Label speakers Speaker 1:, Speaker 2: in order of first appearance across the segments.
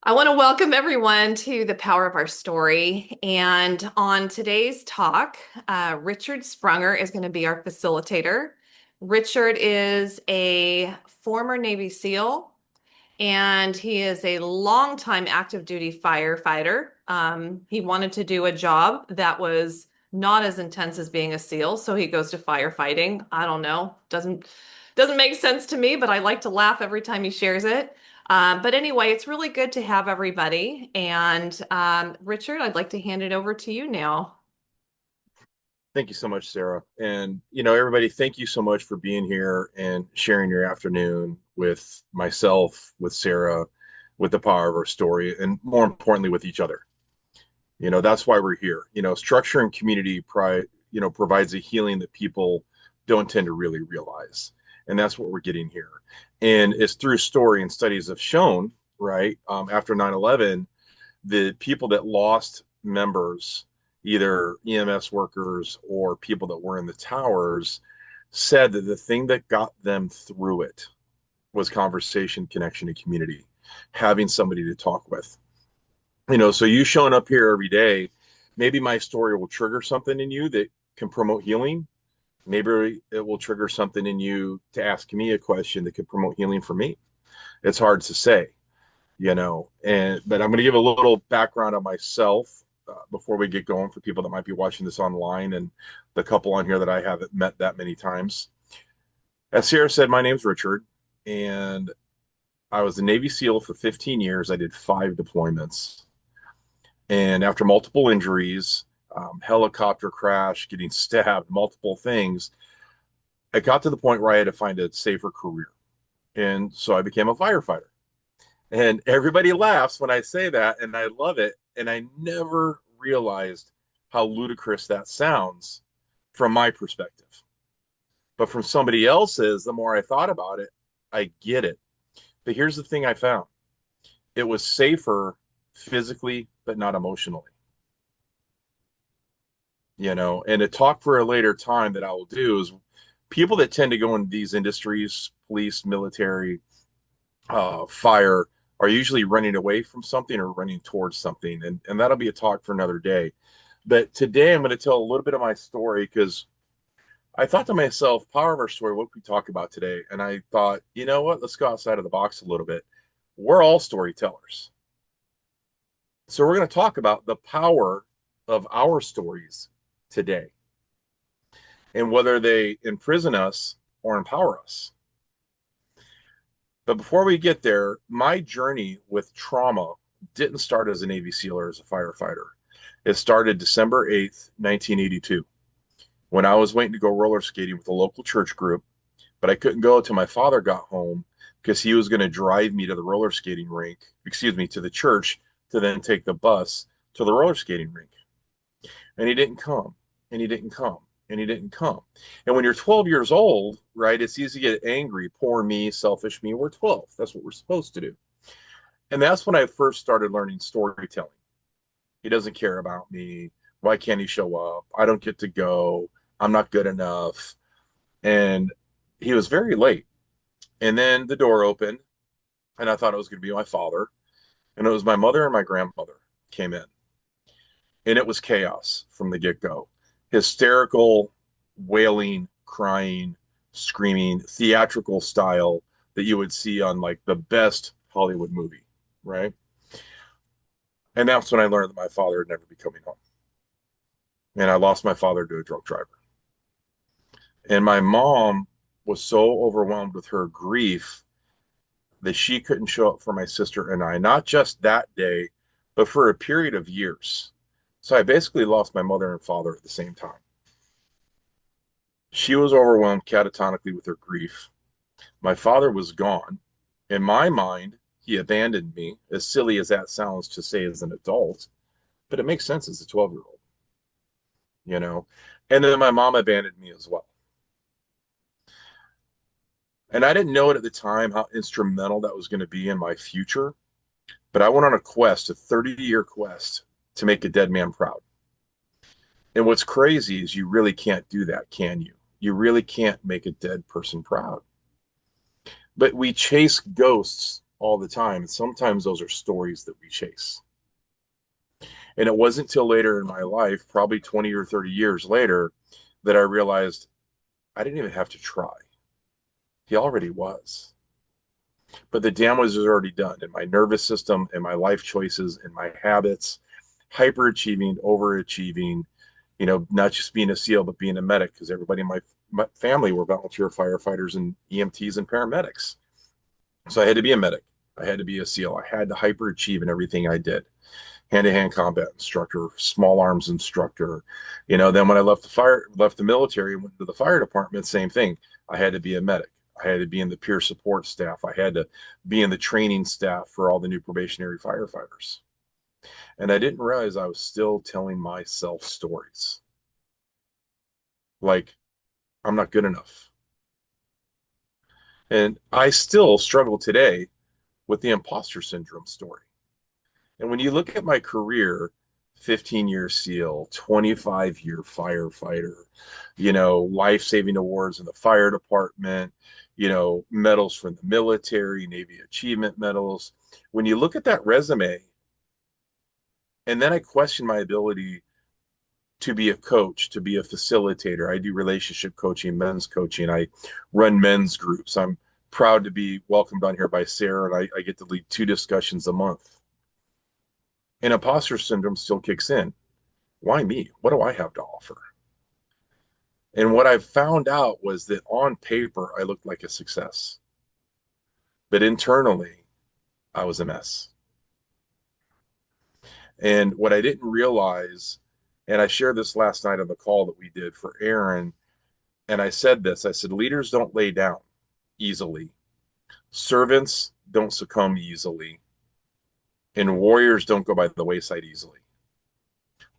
Speaker 1: I want to welcome everyone to the power of our story. And on today's talk, Richard Sprunger is going to be our facilitator. Richard is a former Navy SEAL and he is a longtime active duty firefighter. He wanted to do a job that was not as intense as being a SEAL, so he goes to firefighting. I don't know, doesn't make sense to me, but I like to laugh every time he shares it. But anyway, it's really good to have everybody. And Richard, I'd like to hand it over to you now.
Speaker 2: Thank you so much, Sarah. And, everybody, thank you so much for being here and sharing your afternoon with myself, with Sarah, with the power of our story, and more importantly, with each other. That's why we're here. Structure and community provides a healing that people don't tend to really realize. And that's what we're getting here. And it's through story and studies have shown, right, after 9/11, the people that lost members, either EMS workers or people that were in the towers, said that the thing that got them through it was conversation, connection, and community, having somebody to talk with. So you showing up here every day, maybe my story will trigger something in you that can promote healing. Maybe it will trigger something in you to ask me a question that could promote healing for me. It's hard to say, and but I'm going to give a little background on myself before we get going for people that might be watching this online and the couple on here that I haven't met that many times. As Sarah said, my name's Richard, and I was a Navy SEAL for 15 years. I did 5 deployments, and after multiple injuries, helicopter crash, getting stabbed, multiple things, I got to the point where I had to find a safer career, and so I became a firefighter. And everybody laughs when I say that, and I love it. And I never realized how ludicrous that sounds from my perspective. But from somebody else's, the more I thought about it, I get it. But here's the thing I found: it was safer physically, but not emotionally. And a talk for a later time that I will do is people that tend to go into these industries, police, military, fire, are usually running away from something or running towards something. And that'll be a talk for another day. But today I'm going to tell a little bit of my story because I thought to myself, power of our story, what can we talk about today? And I thought, you know what? Let's go outside of the box a little bit. We're all storytellers. So we're going to talk about the power of our stories today and whether they imprison us or empower us. But before we get there, my journey with trauma didn't start as a Navy SEAL or as a firefighter. It started December 8th, 1982, when I was waiting to go roller skating with a local church group, but I couldn't go until my father got home because he was going to drive me to the roller skating rink, excuse me, to the church to then take the bus to the roller skating rink. And he didn't come, and he didn't come, and he didn't come. And when you're 12 years old, right, it's easy to get angry. Poor me, selfish me. We're 12. That's what we're supposed to do. And that's when I first started learning storytelling. He doesn't care about me. Why can't he show up? I don't get to go. I'm not good enough. And he was very late. And then the door opened, and I thought it was going to be my father. And it was my mother and my grandmother came in. And it was chaos from the get go. Hysterical, wailing, crying, screaming, theatrical style that you would see on like the best Hollywood movie, right? And that's when I learned that my father would never be coming home. And I lost my father to a drunk driver. And my mom was so overwhelmed with her grief that she couldn't show up for my sister and I, not just that day, but for a period of years. So I basically lost my mother and father at the same time. She was overwhelmed catatonically with her grief. My father was gone. In my mind, he abandoned me, as silly as that sounds to say as an adult, but it makes sense as a 12-year-old, you know? And then my mom abandoned me as well. And I didn't know it at the time how instrumental that was going to be in my future, but I went on a quest, a 30-year quest to make a dead man proud. And what's crazy is you really can't do that, can you? You really can't make a dead person proud. But we chase ghosts all the time. And sometimes those are stories that we chase. And it wasn't until later in my life, probably 20 or 30 years later, that I realized I didn't even have to try. He already was. But the damage was already done in my nervous system, in my life choices, in my habits, hyperachieving, overachieving, not just being a SEAL, but being a medic, because everybody in my family were volunteer firefighters and EMTs and paramedics. So I had to be a medic. I had to be a SEAL. I had to hyperachieve in everything I did. Hand-to-hand combat instructor, small arms instructor. Then when I left the military and went to the fire department, same thing. I had to be a medic. I had to be in the peer support staff. I had to be in the training staff for all the new probationary firefighters. And I didn't realize I was still telling myself stories. Like, I'm not good enough. And I still struggle today with the imposter syndrome story. And when you look at my career, 15-year SEAL, 25-year firefighter, life-saving awards in the fire department, medals from the military, Navy achievement medals. When you look at that resume, and then I question my ability to be a coach, to be a facilitator. I do relationship coaching, men's coaching. I run men's groups. I'm proud to be welcomed on here by Sarah, and I get to lead 2 discussions a month. And imposter syndrome still kicks in. Why me? What do I have to offer? And what I found out was that on paper, I looked like a success. But internally, I was a mess. And what I didn't realize, and I shared this last night on the call that we did for Aaron, and I said this, I said, leaders don't lay down easily. Servants don't succumb easily. And warriors don't go by the wayside easily.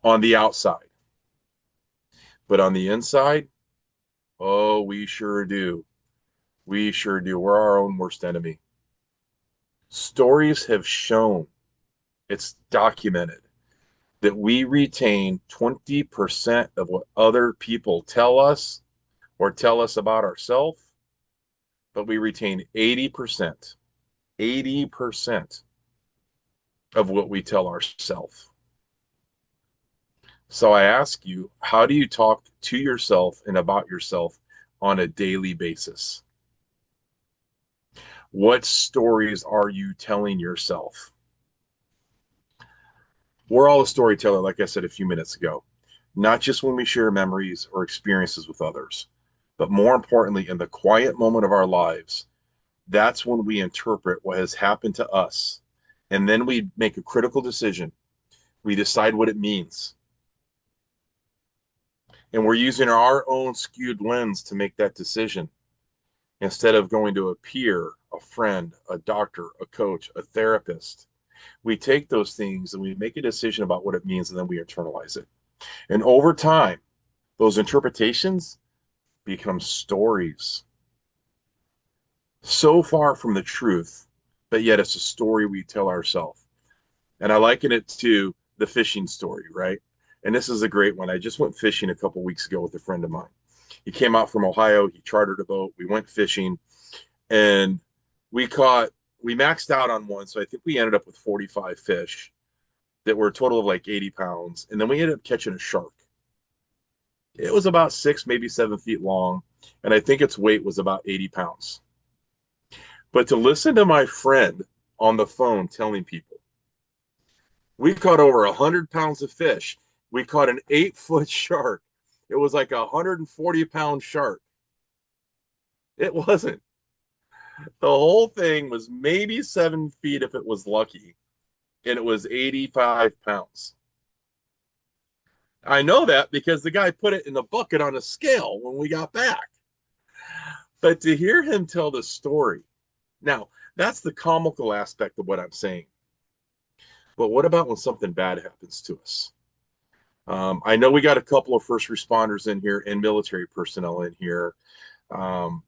Speaker 2: On the outside. But on the inside, oh, we sure do. We sure do. We're our own worst enemy. Stories have shown, it's documented, that we retain 20% of what other people tell us or tell us about ourselves, but we retain 80% of what we tell ourselves. So I ask you, how do you talk to yourself and about yourself on a daily basis? What stories are you telling yourself? We're all a storyteller, like I said a few minutes ago, not just when we share memories or experiences with others, but more importantly, in the quiet moment of our lives. That's when we interpret what has happened to us. And then we make a critical decision. We decide what it means. And we're using our own skewed lens to make that decision instead of going to a peer, a friend, a doctor, a coach, a therapist. We take those things and we make a decision about what it means, and then we internalize it. And over time, those interpretations become stories. So far from the truth, but yet it's a story we tell ourselves. And I liken it to the fishing story, right? And this is a great one. I just went fishing a couple weeks ago with a friend of mine. He came out from Ohio. He chartered a boat. We went fishing, and we maxed out on one. So I think we ended up with 45 fish that were a total of like 80 pounds. And then we ended up catching a shark. It was about 6, maybe 7 feet long. And I think its weight was about 80 pounds. But to listen to my friend on the phone telling people, we caught over 100 pounds of fish. We caught an 8-foot shark. It was like a 140-pound shark. It wasn't. The whole thing was maybe 7 feet if it was lucky, and it was 85 pounds. I know that because the guy put it in the bucket on a scale when we got back. But to hear him tell the story, now that's the comical aspect of what I'm saying. But what about when something bad happens to us? I know we got a couple of first responders in here and military personnel in here. Um,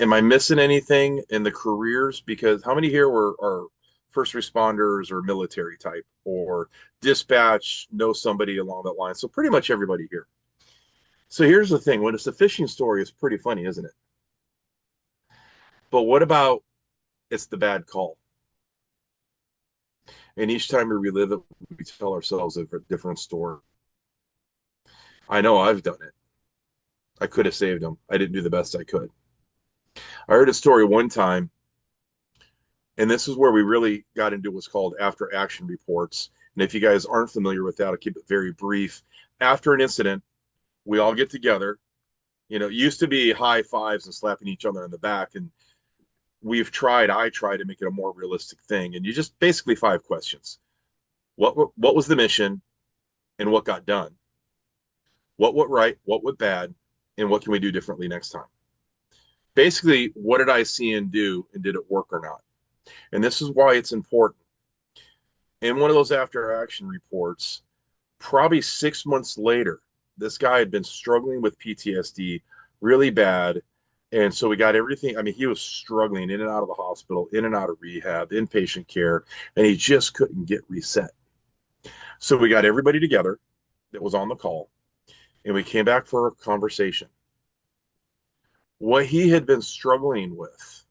Speaker 2: am I missing anything in the careers? Because how many here are first responders or military type or dispatch, know somebody along that line? So pretty much everybody here. So here's the thing. When it's a fishing story, it's pretty funny, isn't it? But what about it's the bad call? And each time we relive it, we tell ourselves a different story. I know I've done it. I could have saved him. I didn't do the best I could. I heard a story one time, and this is where we really got into what's called after action reports. And if you guys aren't familiar with that, I'll keep it very brief. After an incident, we all get together. It used to be high fives and slapping each other in the back. And I tried to make it a more realistic thing. And you just basically five questions. What was the mission and what got done? What went right? What went bad? And what can we do differently next time? Basically, what did I see and do, and did it work or not? And this is why it's important. In one of those after action reports, probably 6 months later, this guy had been struggling with PTSD really bad. And so we got everything. I mean, he was struggling in and out of the hospital, in and out of rehab, inpatient care, and he just couldn't get reset. So we got everybody together that was on the call, and we came back for a conversation. What he had been struggling with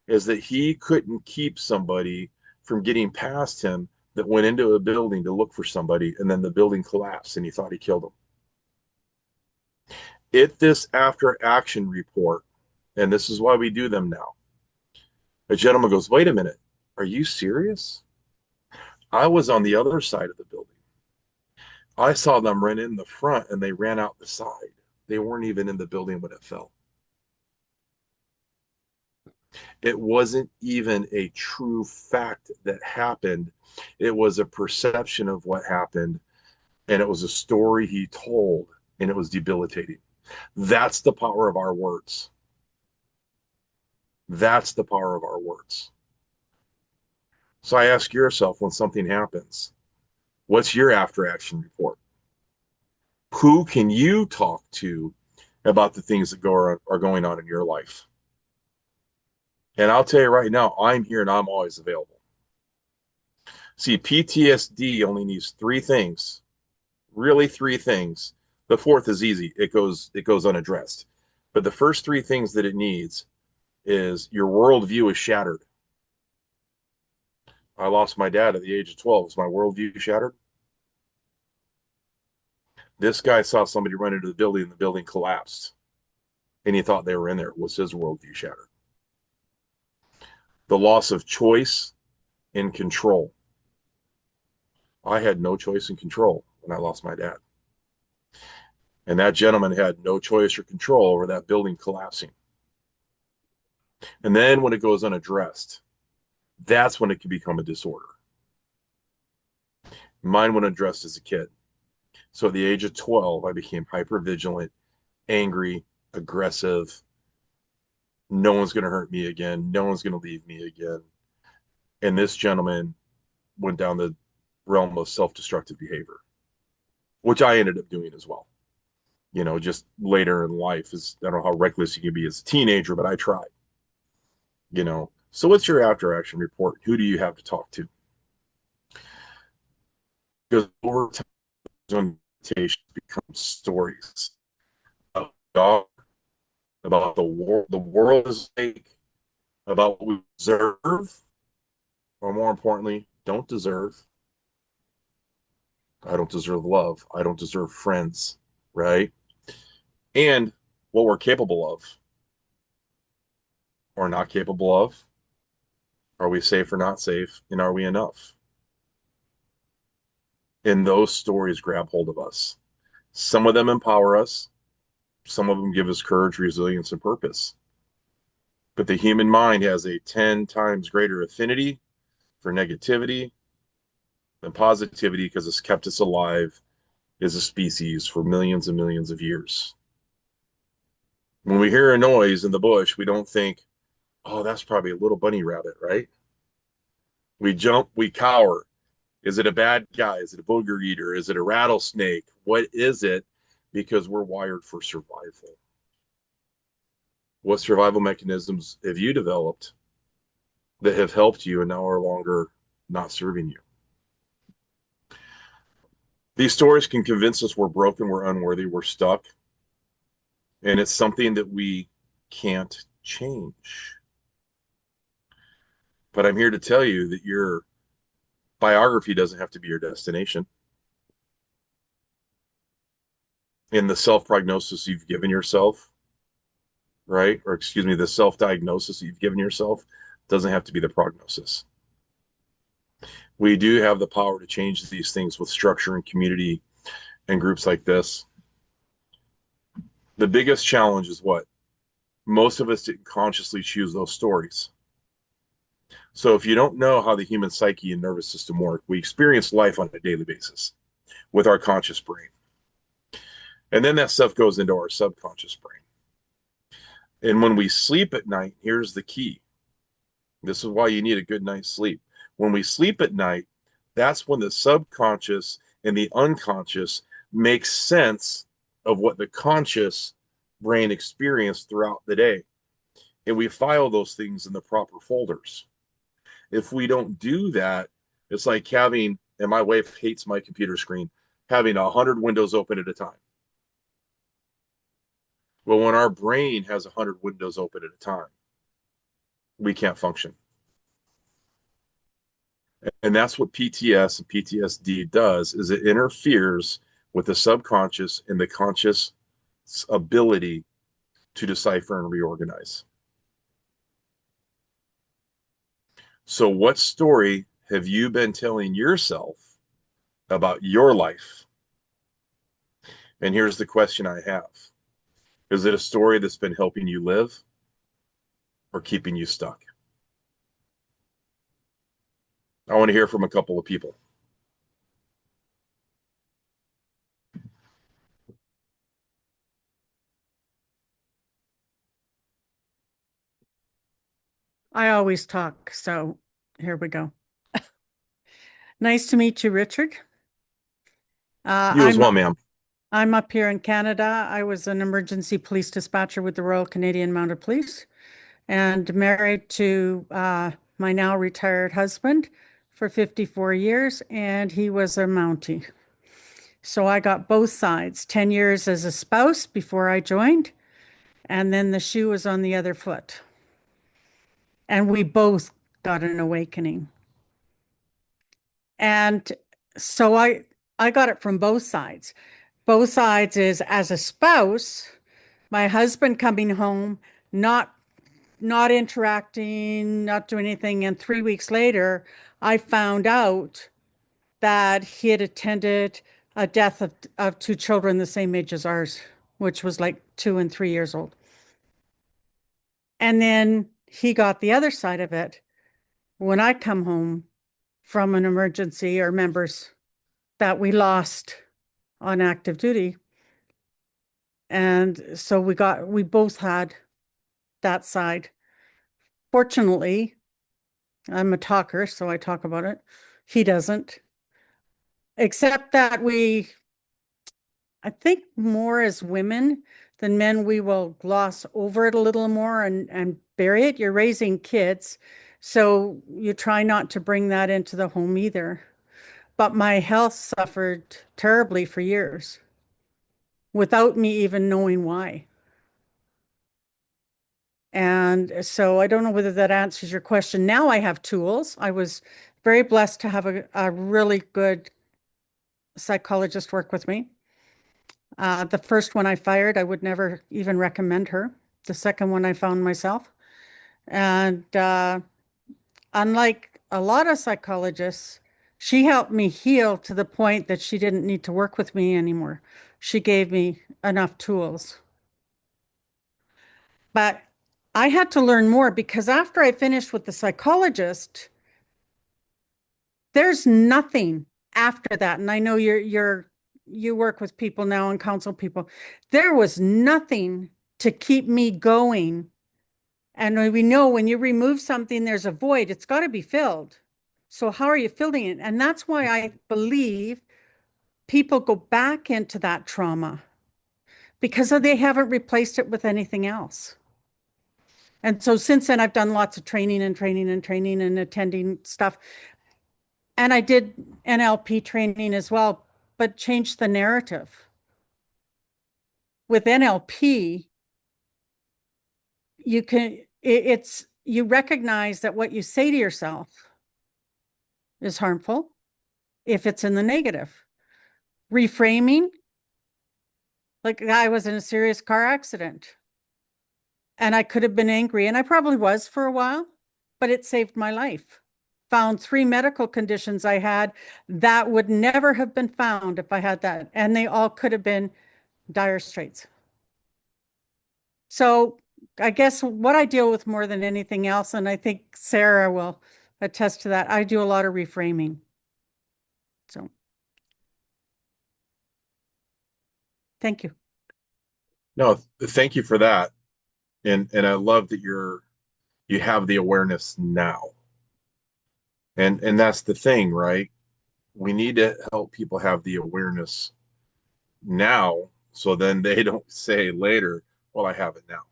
Speaker 2: is that he couldn't keep somebody from getting past him that went into a building to look for somebody, and then the building collapsed and he thought he killed him. At this after action report, and this is why we do them now, a gentleman goes, "Wait a minute, are you serious? I was on the other side of the building. I saw them run in the front and they ran out the side. They weren't even in the building when it fell. It wasn't even a true fact that happened. It was a perception of what happened, and it was a story he told, and it was debilitating." That's the power of our words. That's the power of our words. So I ask yourself, when something happens, what's your after action report? Who can you talk to about the things that are going on in your life? And I'll tell you right now, I'm here and I'm always available. See, PTSD only needs three things, really three things. The fourth is easy. It goes unaddressed. But the first three things that it needs is your worldview is shattered. I lost my dad at the age of 12. Is my worldview shattered? This guy saw somebody run into the building and the building collapsed, and he thought they were in there. Was his worldview shattered? The loss of choice and control. I had no choice and control when I lost my dad. And that gentleman had no choice or control over that building collapsing. And then when it goes unaddressed, that's when it can become a disorder. Mine went unaddressed as a kid. So at the age of 12, I became hyper vigilant, angry, aggressive. No one's going to hurt me again. No one's going to leave me again. And this gentleman went down the realm of self destructive behavior, which I ended up doing as well. Just later in life, is I don't know how reckless you can be as a teenager, but I tried. So what's your after action report? Who do you have to talk to? Because over time, limitations become stories about God, about the world is like, about what we deserve, or more importantly, don't deserve. I don't deserve love. I don't deserve friends, right? And what we're capable of or not capable of. Are we safe or not safe? And are we enough? And those stories grab hold of us. Some of them empower us. Some of them give us courage, resilience, and purpose. But the human mind has a 10 times greater affinity for negativity than positivity because it's kept us alive as a species for millions and millions of years. When we hear a noise in the bush, we don't think, "Oh, that's probably a little bunny rabbit," right? We jump, we cower. Is it a bad guy? Is it a booger eater? Is it a rattlesnake? What is it? Because we're wired for survival. What survival mechanisms have you developed that have helped you and now are longer not serving you? These stories can convince us we're broken, we're unworthy, we're stuck, and it's something that we can't change. But I'm here to tell you that you're Biography doesn't have to be your destination. In the self prognosis you've given yourself, right? Or excuse me, the self diagnosis you've given yourself doesn't have to be the prognosis. We do have the power to change these things with structure and community and groups like this. The biggest challenge is what? Most of us didn't consciously choose those stories. So if you don't know how the human psyche and nervous system work, we experience life on a daily basis with our conscious brain. And then that stuff goes into our subconscious brain. And when we sleep at night, here's the key. This is why you need a good night's sleep. When we sleep at night, that's when the subconscious and the unconscious make sense of what the conscious brain experienced throughout the day. And we file those things in the proper folders. If we don't do that, it's like having, and my wife hates my computer screen, having 100 windows open at a time. Well, when our brain has 100 windows open at a time, we can't function. And that's what PTS and PTSD does, is it interferes with the subconscious and the conscious ability to decipher and reorganize. So what story have you been telling yourself about your life? And here's the question I have. Is it a story that's been helping you live or keeping you stuck? I want to hear from a couple of people.
Speaker 3: I always talk, so here we go. Nice to meet you, Richard. Uh,
Speaker 2: You as
Speaker 3: I'm
Speaker 2: well, ma'am.
Speaker 3: I'm up here in Canada. I was an emergency police dispatcher with the Royal Canadian Mounted Police and married to my now retired husband for 54 years, and he was a Mountie. So I got both sides, 10 years as a spouse before I joined, and then the shoe was on the other foot. And we both got an awakening. And so I got it from both sides. Both sides is as a spouse, my husband coming home, not interacting, not doing anything, and 3 weeks later, I found out that he had attended a death of two children the same age as ours, which was like 2 and 3 years old. And then he got the other side of it when I come home from an emergency or members that we lost on active duty. And so we both had that side. Fortunately, I'm a talker, so I talk about it. He doesn't, except that I think more as women than men, we will gloss over it a little more and bury it. You're raising kids, so you try not to bring that into the home either. But my health suffered terribly for years without me even knowing why. And so I don't know whether that answers your question. Now I have tools. I was very blessed to have a really good psychologist work with me. The first one I fired, I would never even recommend her. The second one I found myself. And unlike a lot of psychologists, she helped me heal to the point that she didn't need to work with me anymore. She gave me enough tools. But I had to learn more because after I finished with the psychologist, there's nothing after that. And I know you work with people now and counsel people. There was nothing to keep me going. And we know when you remove something, there's a void. It's got to be filled. So how are you filling it? And that's why I believe people go back into that trauma because they haven't replaced it with anything else. And so since then, I've done lots of training and training and training and attending stuff. And I did NLP training as well, but changed the narrative. With NLP, you recognize that what you say to yourself is harmful. if it's in the negative. Reframing, like I was in a serious car accident and I could have been angry, and I probably was for a while, but it saved my life. Found 3 medical conditions I had that would never have been found if I had that. And they all could have been dire straits. So I guess what I deal with more than anything else, and I think Sarah will attest to that, I do a lot of reframing. So thank you.
Speaker 2: No, thank you for that. And I love that you have the awareness now. And that's the thing, right? We need to help people have the awareness now so then they don't say later, well, I have it now.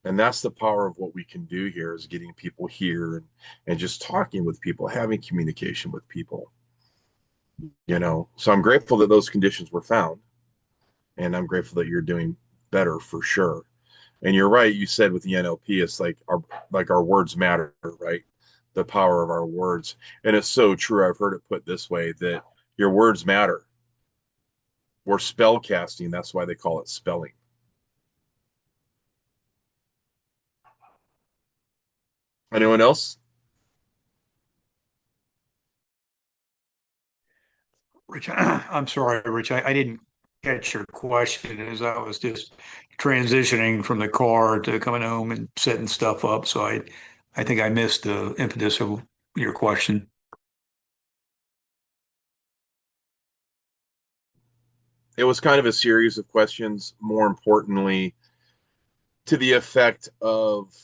Speaker 2: And that's the power of what we can do here is getting people here and just talking with people, having communication with people, you know. So I'm grateful that those conditions were found, and I'm grateful that you're doing better for sure. And you're right, you said with the NLP, it's like our words matter, right? The power of our words. And it's so true. I've heard it put this way that your words matter. We're spell casting, that's why they call it spelling. Anyone else?
Speaker 4: Rich, I'm sorry, Rich. I didn't catch your question as I was just transitioning from the car to coming home and setting stuff up. So I think I missed the impetus of your question.
Speaker 2: It was kind of a series of questions, more importantly, to the effect of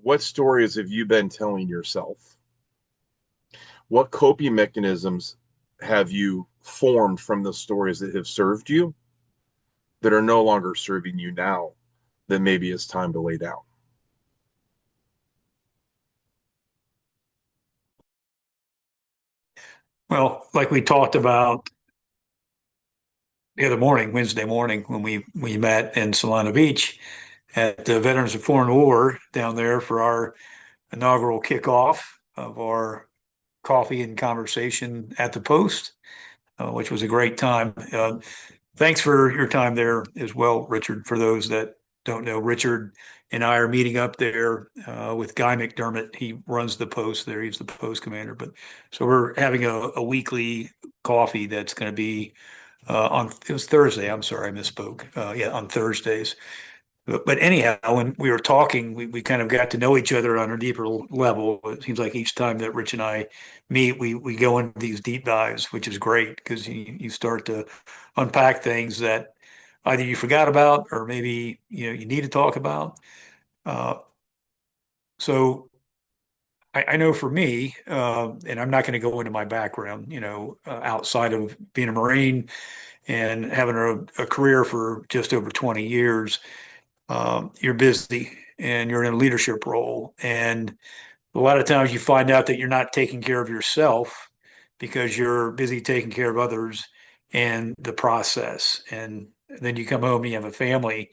Speaker 2: what stories have you been telling yourself? What coping mechanisms have you formed from the stories that have served you that are no longer serving you now that maybe it's time to lay down?
Speaker 4: Well, like we talked about the other morning, Wednesday morning, when we met in Solana Beach at the Veterans of Foreign War down there for our inaugural kickoff of our coffee and conversation at the Post, which was a great time. Thanks for your time there as well, Richard. For those that don't know, Richard and I are meeting up there with Guy McDermott. He runs the Post there. He's the Post commander. But so we're having a weekly coffee that's going to be on, it was Thursday. I'm sorry, I misspoke. Yeah, on Thursdays. But anyhow, when we were talking, we kind of got to know each other on a deeper level. It seems like each time that Rich and I meet, we go into these deep dives, which is great because you start to unpack things that either you forgot about or maybe you need to talk about. Uh, so I know for me, and I'm not going to go into my background, outside of being a Marine and having a career for just over 20 years. You're busy and you're in a leadership role. And a lot of times you find out that you're not taking care of yourself because you're busy taking care of others and the process. And then you come home and you have a family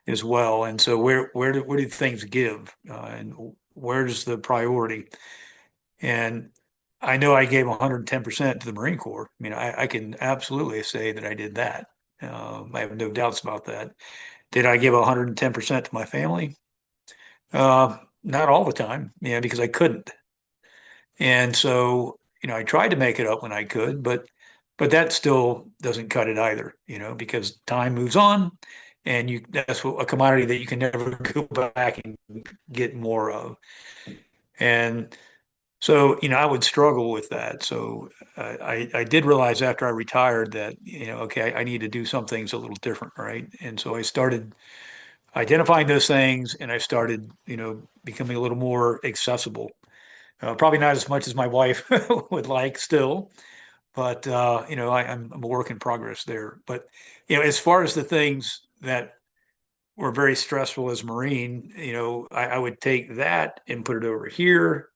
Speaker 4: as well. And so where do things give? And where's the priority? And I know I gave 110% to the Marine Corps. I mean, I can absolutely say that I did that. I have no doubts about that. Did I give 110% to my family? Not all the time, because I couldn't. And so, I tried to make it up when I could, but that still doesn't cut it either, because time moves on and that's a commodity that you can never go back and get more of. And so, I would struggle with that. So I did realize after I retired that, okay, I need to do some things a little different, right? And so I started identifying those things and I started, becoming a little more accessible. Probably not as much as my wife would like still, but I'm a work in progress there. But as far as the things that were very stressful as a Marine, I would take that and put it over here,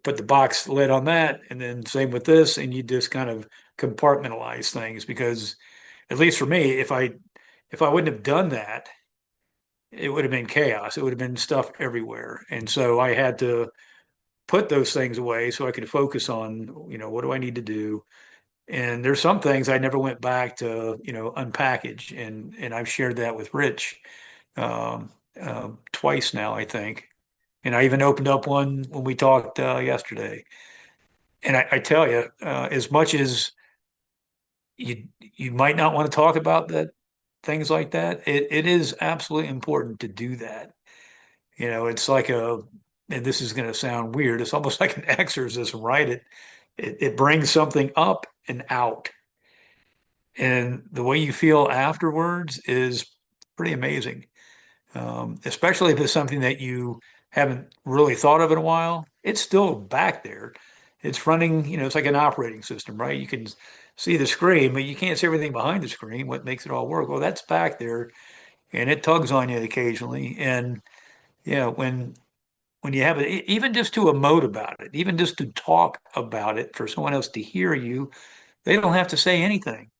Speaker 4: put the box lid on that, and then same with this, and you just kind of compartmentalize things because, at least for me, if I wouldn't have done that, it would have been chaos. It would have been stuff everywhere, and so I had to put those things away so I could focus on, what do I need to do? And there's some things I never went back to, unpackage. And I've shared that with Rich um, twice now, I think. And I even opened up one when we talked yesterday. And I tell you, as much as you might not want to talk about that, things like that, it is absolutely important to do that. It's like and this is going to sound weird, it's almost like an exorcism, right? It brings something up and out. And the way you feel afterwards is pretty amazing. Especially if it's something that you haven't really thought of in a while. It's still back there. It's running, it's like an operating system, right? You can see the screen, but you can't see everything behind the screen, what makes it all work. Well, that's back there and it tugs on you occasionally. And yeah, when you have it, even just to emote about it, even just to talk about it for someone else to hear you, they don't have to say anything.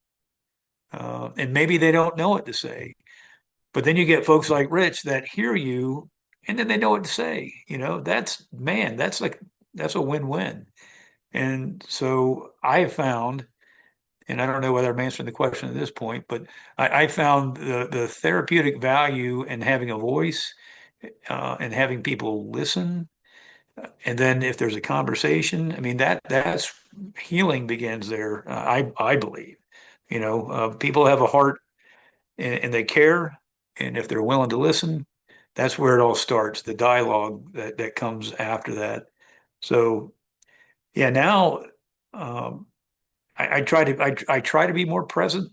Speaker 4: And maybe they don't know what to say. But then you get folks like Rich that hear you and then they know what to say. That's a win-win. And so I found, and I don't know whether I'm answering the question at this point, but I found the therapeutic value in having a voice and having people listen. And then if there's a conversation, I mean, that's healing begins there. I believe, people have a heart and they care. And if they're willing to listen, that's where it all starts, the dialogue that comes after that. So yeah, now I try to I try to be more present,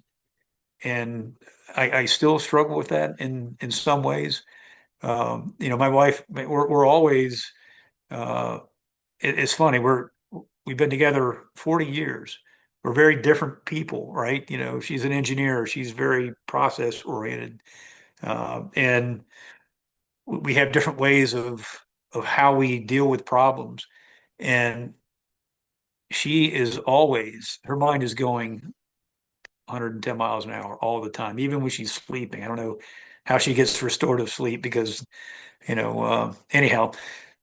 Speaker 4: and I still struggle with that in some ways. My wife, we're always uh, it's funny, we've been together 40 years. We're very different people, right? She's an engineer, she's very process oriented. And we have different ways of how we deal with problems. And she is always, her mind is going 110 miles an hour all the time, even when she's sleeping. I don't know how she gets restorative sleep because, anyhow.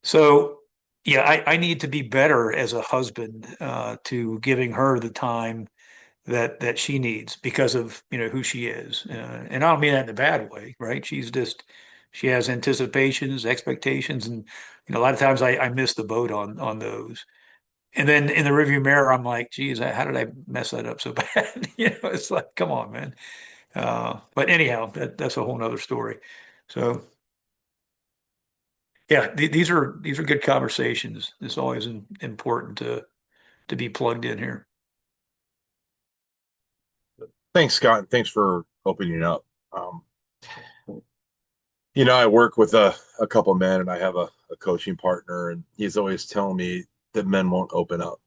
Speaker 4: So, yeah, I need to be better as a husband to giving her the time that she needs because of who she is, and I don't mean that in a bad way, right? She has anticipations, expectations, and a lot of times I miss the boat on those. And then in the rearview mirror, I'm like, geez, how did I mess that up so bad? It's like, come on, man. But anyhow, that's a whole nother story. So yeah, these are good conversations. It's always important to be plugged in here.
Speaker 2: Thanks, Scott. And thanks for opening up. Um, I work with a couple men and I have a coaching partner, and he's always telling me that men won't open up.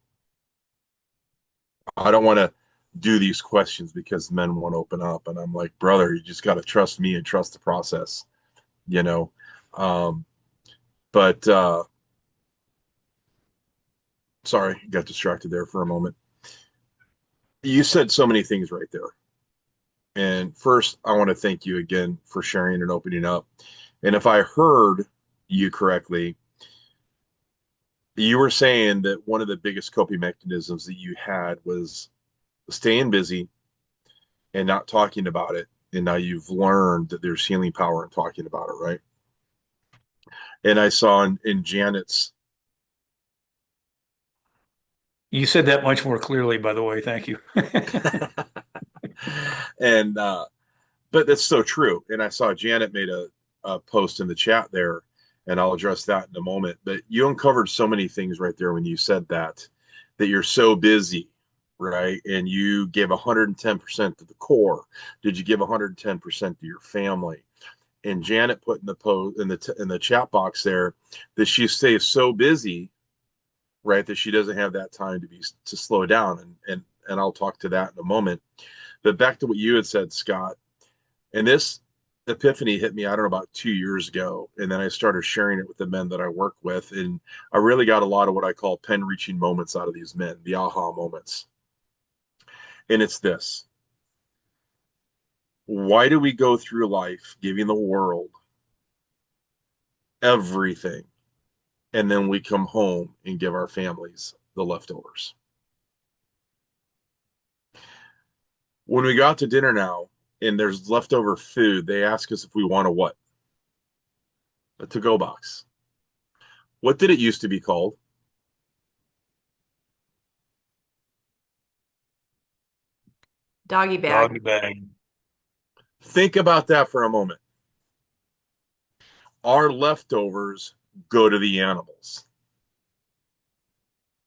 Speaker 2: I don't want to do these questions because men won't open up. And I'm like, brother, you just got to trust me and trust the process, you know? Um, but sorry, got distracted there for a moment. You said so many things right there. And first, I want to thank you again for sharing and opening up. And if I heard you correctly, you were saying that one of the biggest coping mechanisms that you had was staying busy and not talking about it. And now you've learned that there's healing power in talking about it, right? And I saw in Janet's,
Speaker 4: You said that much more clearly, by the way. Thank you.
Speaker 2: and but that's so true. And I saw Janet made a post in the chat there, and I'll address that in a moment. But you uncovered so many things right there when you said that you're so busy, right? And you gave 110% to the core. Did you give 110% to your family? And Janet put in the post in the chat box there that she stays so busy, right, that she doesn't have that time to slow down. And I'll talk to that in a moment. But back to what you had said, Scott, and this epiphany hit me, I don't know, about 2 years ago. And then I started sharing it with the men that I work with. And I really got a lot of what I call pen reaching moments out of these men, the aha moments. And it's this: why do we go through life giving the world everything and then we come home and give our families the leftovers. When we go out to dinner now and there's leftover food, they ask us if we want a what? A to-go box. What did it used to be called?
Speaker 1: Doggy bag.
Speaker 4: Doggy bag.
Speaker 2: Think about that for a moment. Our leftovers go to the animals,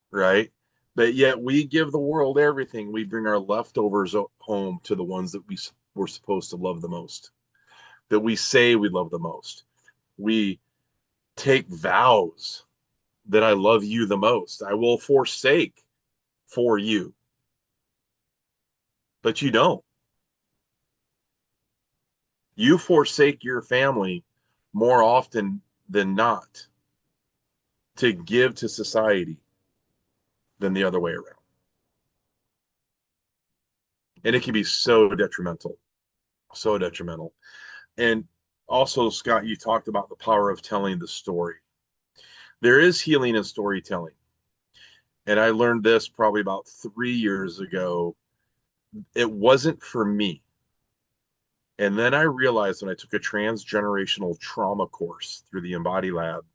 Speaker 2: right? But yet we give the world everything. We bring our leftovers home to the ones that we're supposed to love the most, that we say we love the most. We take vows that I love you the most. I will forsake for you. But you don't. You forsake your family more often than not to give to society than the other way around. And it can be so detrimental, so detrimental. And also, Scott, you talked about the power of telling the story. There is healing in storytelling. And I learned this probably about 3 years ago. It wasn't for me. And then I realized when I took a transgenerational trauma course through the Embody Lab,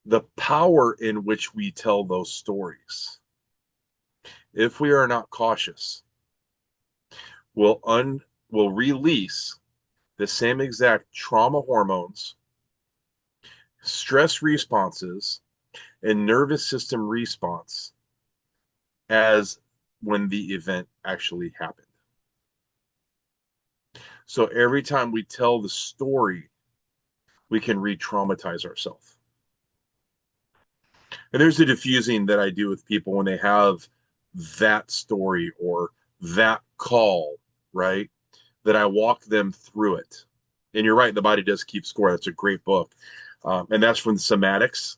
Speaker 2: the power in which we tell those stories, if we are not cautious, will release the same exact trauma hormones, stress responses, and nervous system response as when the event actually happened. So every time we tell the story, we can re-traumatize ourselves. And there's a diffusing that I do with people when they have that story or that call, right? That I walk them through it. And you're right, The Body Does Keep Score. That's a great book. And that's from the somatics.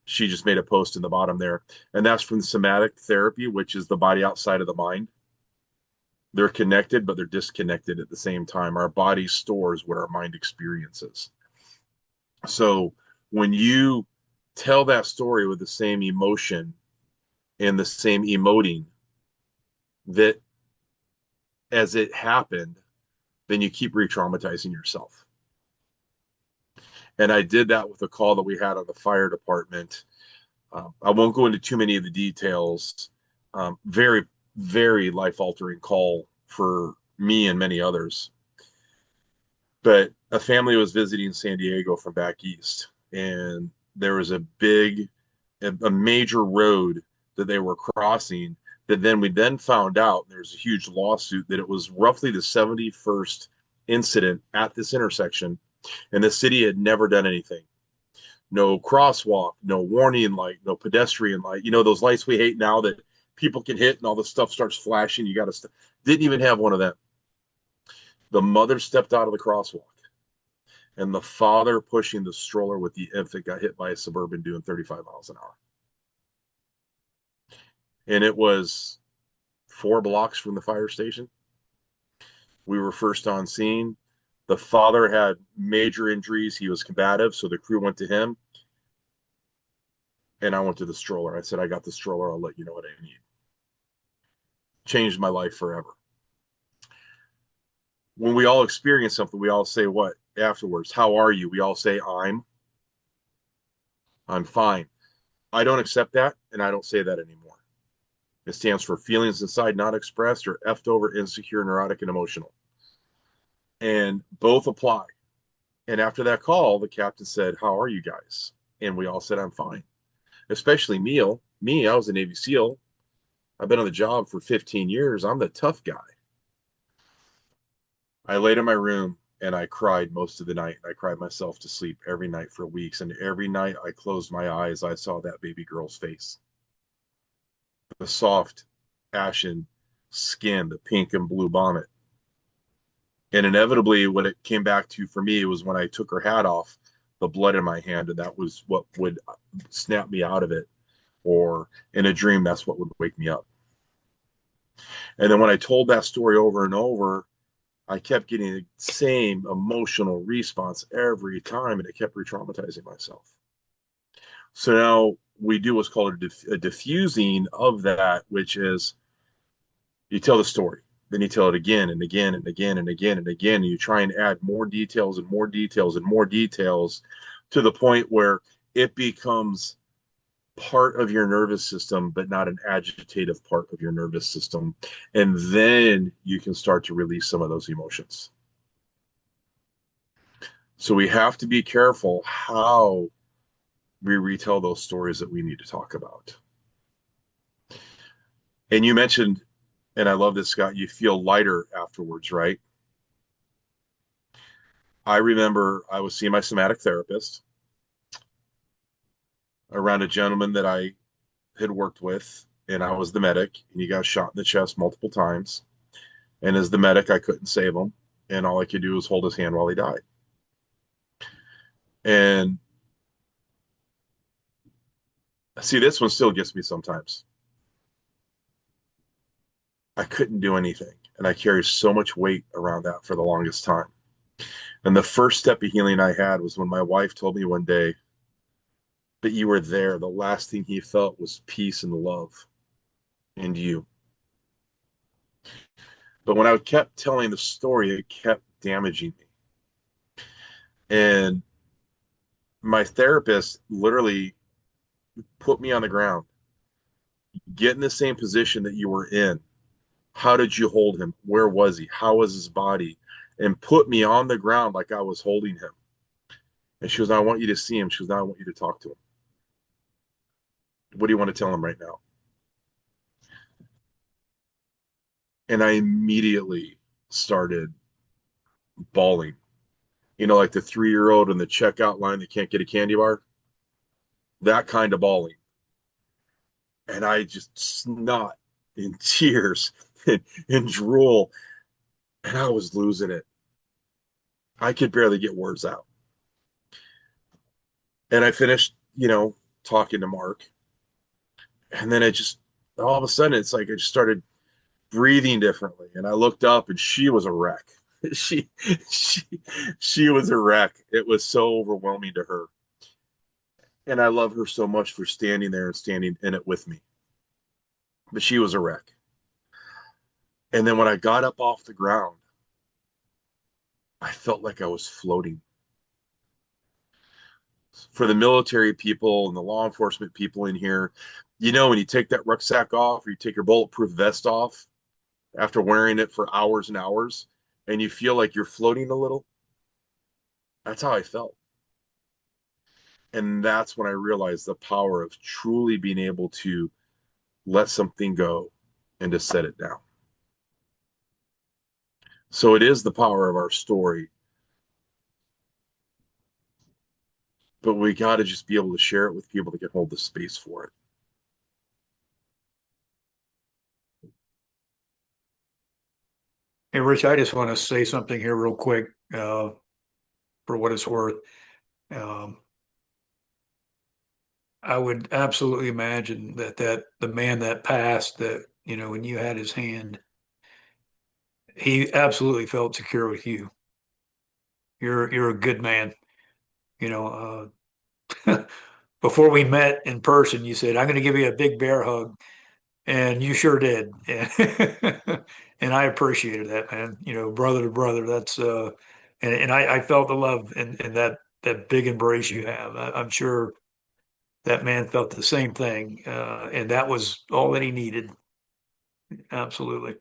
Speaker 2: She just made a post in the bottom there. And that's from the somatic therapy, which is the body outside of the mind. They're connected, but they're disconnected at the same time. Our body stores what our mind experiences. So when you tell that story with the same emotion and the same emoting that as it happened, then you keep re-traumatizing yourself. And I did that with a call that we had on the fire department. I won't go into too many of the details. Very, very life-altering call for me and many others. But a family was visiting San Diego from back east, and there was a major road that they were crossing that then we then found out there was a huge lawsuit that it was roughly the 71st incident at this intersection, and the city had never done anything. No crosswalk, no warning light, no pedestrian light. You know, those lights we hate now that people can hit and all the stuff starts flashing. You got to didn't even have one of them. The mother stepped out of the crosswalk, and the father pushing the stroller with the infant got hit by a Suburban doing 35 miles an hour. And it was 4 blocks from the fire station. We were first on scene. The father had major injuries. He was combative, so the crew went to him. And I went to the stroller. I said, I got the stroller. I'll let you know what I need. Changed my life forever. When we all experience something, we all say what afterwards? How are you? We all say, I'm fine. I don't accept that, and I don't say that anymore. It stands for feelings inside not expressed or effed over, insecure, neurotic, and emotional. And both apply. And after that call, the captain said, how are you guys? And we all said, I'm fine. Especially me, I was a Navy SEAL. I've been on the job for 15 years. I'm the tough guy. I laid in my room and I cried most of the night. I cried myself to sleep every night for weeks. And every night I closed my eyes, I saw that baby girl's face. The soft, ashen skin, the pink and blue bonnet. And inevitably, what it came back to for me was when I took her hat off, the blood in my hand, and that was what would snap me out of it. Or in a dream, that's what would wake me up. And then when I told that story over and over, I kept getting the same emotional response every time, and it kept re-traumatizing myself. So now we do what's called a diffusing of that, which is you tell the story, then you tell it again and again and again and again and again, and you try and add more details and more details and more details to the point where it becomes part of your nervous system, but not an agitative part of your nervous system. And then you can start to release some of those emotions. So we have to be careful how we retell those stories that we need to talk about. And you mentioned, and I love this, Scott, you feel lighter afterwards, right? I remember I was seeing my somatic therapist around a gentleman that I had worked with, and I was the medic, and he got shot in the chest multiple times. And as the medic, I couldn't save him, and all I could do was hold his hand while he died. And see, this one still gets me sometimes. I couldn't do anything, and I carried so much weight around that for the longest time. And the first step of healing I had was when my wife told me one day that you were there. The last thing he felt was peace and love and you. But when I kept telling the story, it kept damaging me. And my therapist literally put me on the ground, get in the same position that you were in. How did you hold him? Where was he? How was his body? And put me on the ground like I was holding him. And she goes, I want you to see him. She goes, I want you to talk to him. What do you want to tell him right now? And I immediately started bawling. You know, like the 3-year-old in the checkout line that can't get a candy bar. That kind of bawling. And I just snot in tears and drool. And I was losing it. I could barely get words out. And I finished, talking to Mark. And then all of a sudden, it's like I just started breathing differently. And I looked up and she was a wreck. She, she, she was a wreck. It was so overwhelming to her. And I love her so much for standing there and standing in it with me. But she was a wreck. And then when I got up off the ground, I felt like I was floating. For the military people and the law enforcement people in here, when you take that rucksack off or you take your bulletproof vest off after wearing it for hours and hours and you feel like you're floating a little, that's how I felt. And that's when I realized the power of truly being able to let something go and to set it down. So it is the power of our story, but we got to just be able to share it with people that can hold the space for it.
Speaker 4: Hey, Rich, I just want to say something here real quick, for what it's worth. Um, I would absolutely imagine that the man that passed, that, when you had his hand, he absolutely felt secure with you. You're a good man. You know, before we met in person, you said, I'm going to give you a big bear hug. And you sure did. And I appreciated that, man. Brother to brother, that's, and I felt the love and that big embrace you have. I'm sure that man felt the same thing. And that was all that he needed. Absolutely.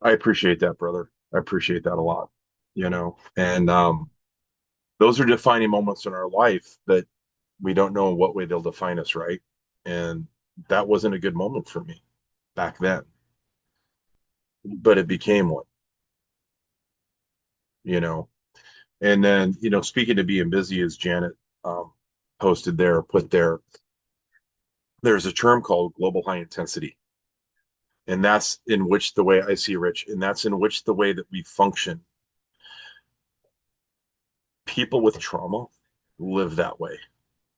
Speaker 2: I appreciate that, brother. I appreciate that a lot, and those are defining moments in our life that we don't know in what way they'll define us, right? And that wasn't a good moment for me back then, but it became one, you know. And then, speaking of being busy, as Janet posted there, put there, there's a term called global high intensity. And that's in which the way I see Rich, and that's in which the way that we function. People with trauma live that way.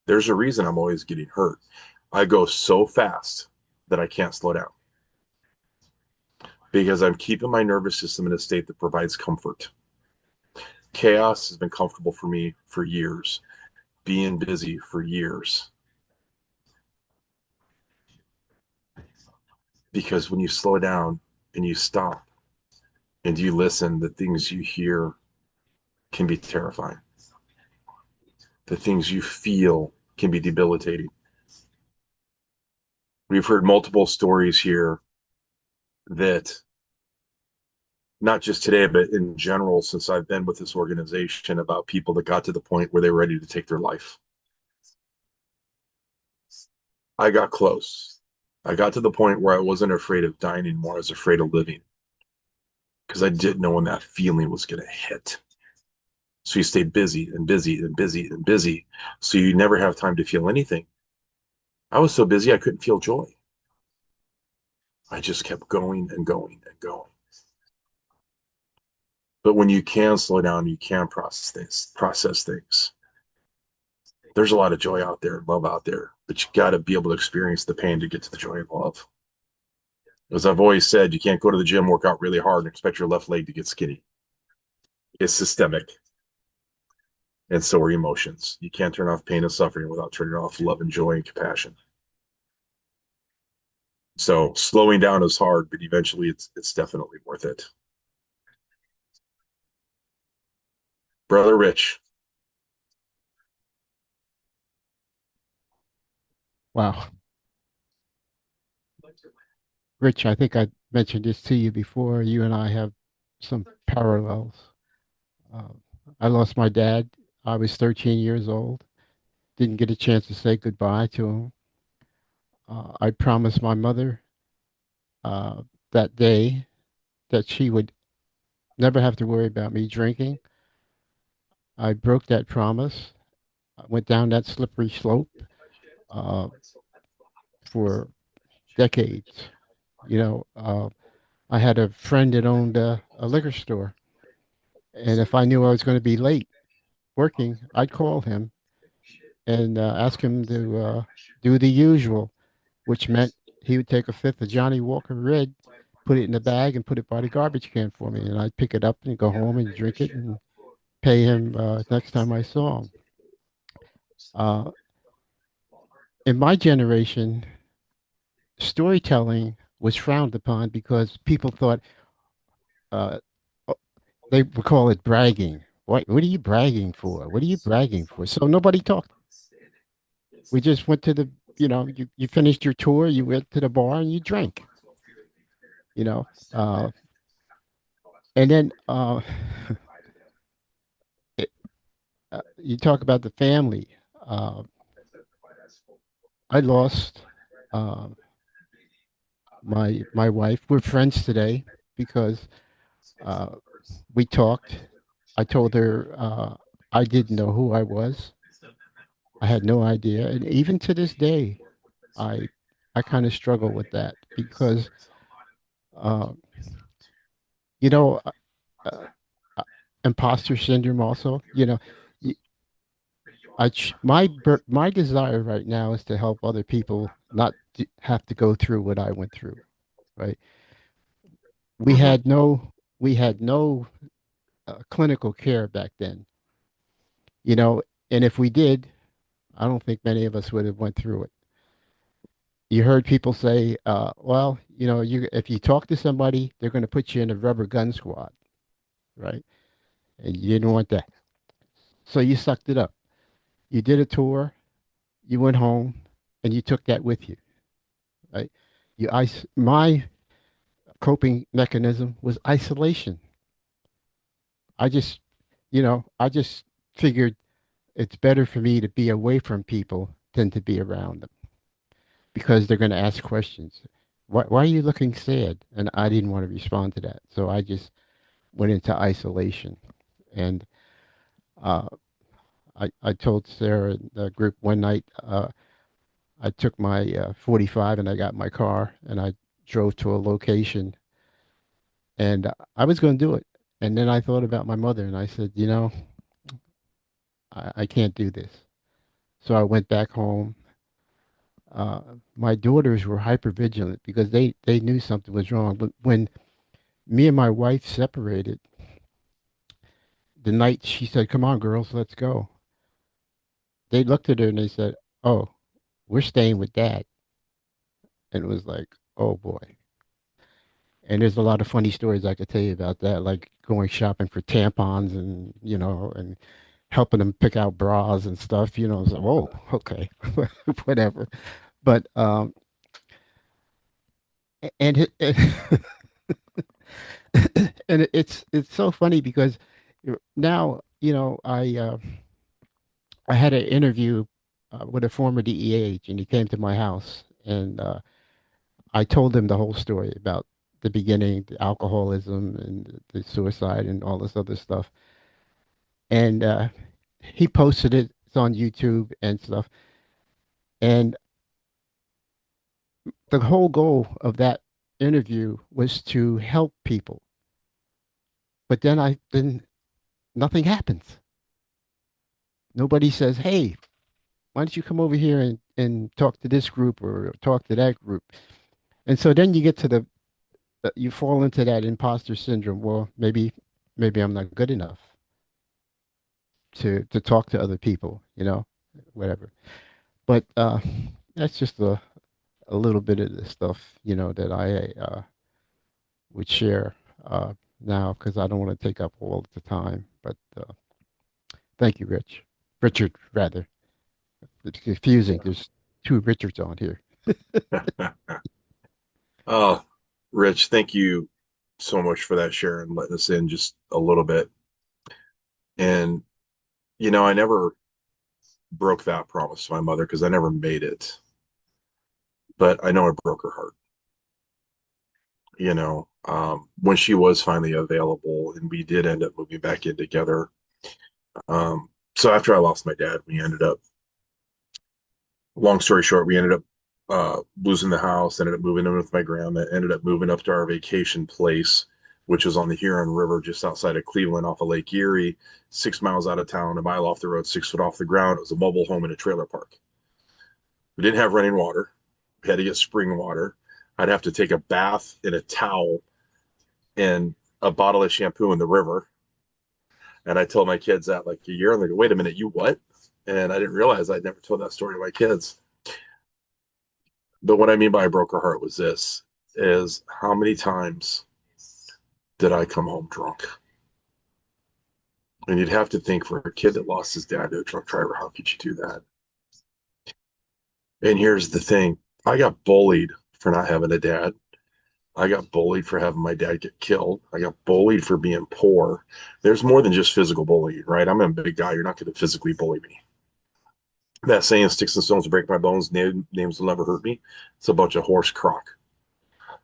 Speaker 2: There's a reason I'm always getting hurt. I go so fast that I can't slow down because I'm keeping my nervous system in a state that provides comfort. Chaos has been comfortable for me for years, being busy for years. Because when you slow down and you stop and you listen, the things you hear can be terrifying. The things you feel can be debilitating. We've heard multiple stories here that, not just today, but in general, since I've been with this organization, about people that got to the point where they were ready to take their life. I got close. I got to the point where I wasn't afraid of dying anymore. I was afraid of living because I didn't know when that feeling was going to hit. So you stay busy and busy and busy and busy. So you never have time to feel anything. I was so busy, I couldn't feel joy. I just kept going and going and going. But when you can slow down, you can process things. There's a lot of joy out there, love out there, but you got to be able to experience the pain to get to the joy and love. As I've always said, you can't go to the gym, work out really hard, and expect your left leg to get skinny. It's systemic. And so are emotions. You can't turn off pain and suffering without turning off love and joy and compassion. So slowing down is hard, but eventually it's definitely worth it. Brother Rich.
Speaker 5: Wow. Rich, I think I mentioned this to you before. You and I have some parallels. Uh, I lost my dad. I was 13 years old. Didn't get a chance to say goodbye to him. I promised my mother uh, that day that she would never have to worry about me drinking. I broke that promise. I went down that slippery slope uh, for decades. You know, I had a friend that owned a liquor store. And if I knew I was going to be late working, I'd call him and ask him to do the usual, which meant he would take a fifth of Johnny Walker Red, put it in a bag, and put it by the garbage can for me. And I'd pick it up and go home and drink it and pay him next time I saw him. Uh, in my generation, storytelling was frowned upon because people thought uh, they would call it bragging. What are you bragging for? What are you bragging for? So nobody talked. We just went to you finished your tour, you went to the bar and you drank, you know. Uh, and then it, you talk about the family. Uh, I lost uh, my wife. We're friends today because uh, we talked. I told her I didn't know who I was. I had no idea, and even to this day, I I kind of struggle with that because uh, you know uh, uh, imposter syndrome also. Y- my desire right now is to help other people not have to go through what I went through, right? We
Speaker 2: Mm-hmm.
Speaker 5: had no we had no clinical care back then, you know, and if we did, I don't think many of us would have went through it. You heard people say, well, you if you talk to somebody, they're going to put you in a rubber gun squad, right? And you didn't want that. So you sucked it up. You did a tour, you went home, and you took that with you, right? My coping mechanism was isolation. I just, I just figured it's better for me to be away from people than to be around them because they're going to ask questions. Why are you looking sad? And I didn't want to respond to that. So I just went into isolation. And uh, I told Sarah in the group one night, I took my 45 and I got my car and I drove to a location and I was going to do it. And then I thought about my mother and I said, I can't do this. So I went back home. Uh, my daughters were hyper vigilant because they knew something was wrong. But when me and my wife separated, the night she said, "Come on, girls, let's go," they looked at her and they said, "Oh, we're staying with Dad." And it was like, "Oh boy." And there's a lot of funny stories I could tell you about that, like going shopping for tampons and, and helping them pick out bras and stuff, So, whoa, okay, whatever. But and and it's so funny because now, I had an interview with a former DEA agent. He came to my house, and I told him the whole story about the beginning, the alcoholism and the suicide and all this other stuff. And he posted it. It's on YouTube and stuff. And the whole goal of that interview was to help people. But then nothing happens. Nobody says, "Hey, why don't you come over here and talk to this group or talk to that group?" And so then you get to you fall into that imposter syndrome. Well, maybe I'm not good enough to talk to other people, whatever. But that's just a little bit of the stuff, that I would share now because I don't want to take up all the time. But thank you, Richard, rather. It's confusing. There's two Richards on here.
Speaker 2: Oh, Rich, thank you so much for that share and letting us in just a little bit. And, I never broke that promise to my mother because I never made it, but I know I broke her heart, when she was finally available and we did end up moving back in together. So after I lost my dad, we ended up, long story short, we ended up losing the house, ended up moving in with my grandma, ended up moving up to our vacation place, which was on the Huron River just outside of Cleveland off of Lake Erie, 6 miles out of town, a mile off the road, 6 foot off the ground. It was a mobile home in a trailer park. We didn't have running water. We had to get spring water. I'd have to take a bath in a towel and a bottle of shampoo in the river. And I told my kids that like a year, and they go, "Wait a minute, you what?" And I didn't realize I'd never told that story to my kids. But what I mean by I broke her heart was this is how many times did I come home drunk? And you'd have to think for a kid that lost his dad to a truck driver, how could you do that? And here's the thing. I got bullied for not having a dad. I got bullied for having my dad get killed. I got bullied for being poor. There's more than just physical bullying, right? I'm a big guy. You're not going to physically bully me. That saying, "Sticks and stones will break my bones, names will never hurt me." It's a bunch of horse crock.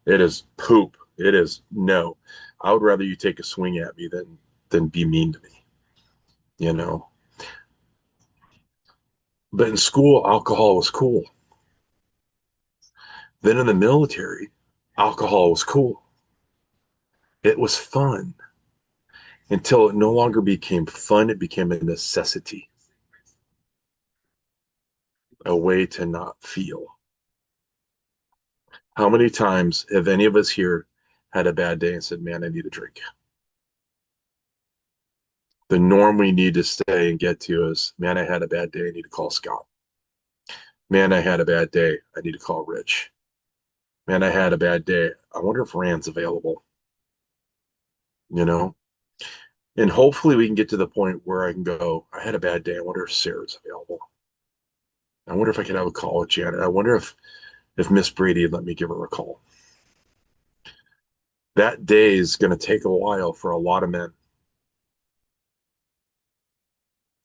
Speaker 2: It is poop. It is no. I would rather you take a swing at me than be mean to me, you know. But in school, alcohol was cool. Then in the military, alcohol was cool. It was fun until it no longer became fun. It became a necessity, a way to not feel. How many times have any of us here had a bad day and said, "Man, I need a drink"? The norm we need to stay and get to is, "Man, I had a bad day. I need to call Scott. Man, I had a bad day. I need to call Rich. Man, I had a bad day. I wonder if Rand's available, you know?" And hopefully we can get to the point where I can go, "I had a bad day. I wonder if Sarah's available. I wonder if I could have a call with Janet. I wonder if Miss Brady would let me give her a call." That day is going to take a while for a lot of men.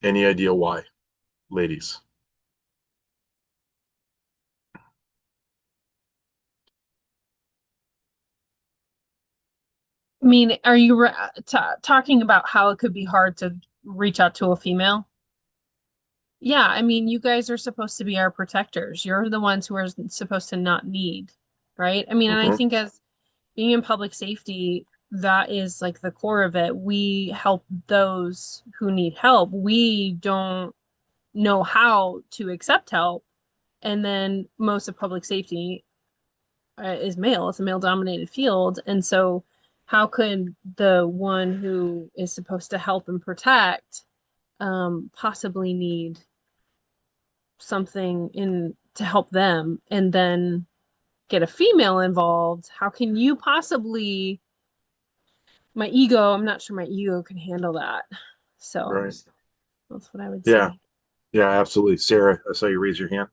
Speaker 2: Any idea why, ladies?
Speaker 6: I mean, are you talking about how it could be hard to reach out to a female? Yeah, I mean, you guys are supposed to be our protectors. You're the ones who are supposed to not need, right? I mean, and I
Speaker 2: Mm-hmm.
Speaker 6: think as being in public safety, that is like the core of it. We help those who need help. know how to accept help. And then most of public safety is male. It's a male dominated field. And so how could the one who is supposed to help and protect possibly need something in to help them and then get a female involved? How can you possibly, my ego, I'm not sure my ego can handle that. So
Speaker 2: Right.
Speaker 6: that's what I would
Speaker 2: Yeah.
Speaker 6: say.
Speaker 2: Yeah, absolutely. Sarah, I saw you raise your hand.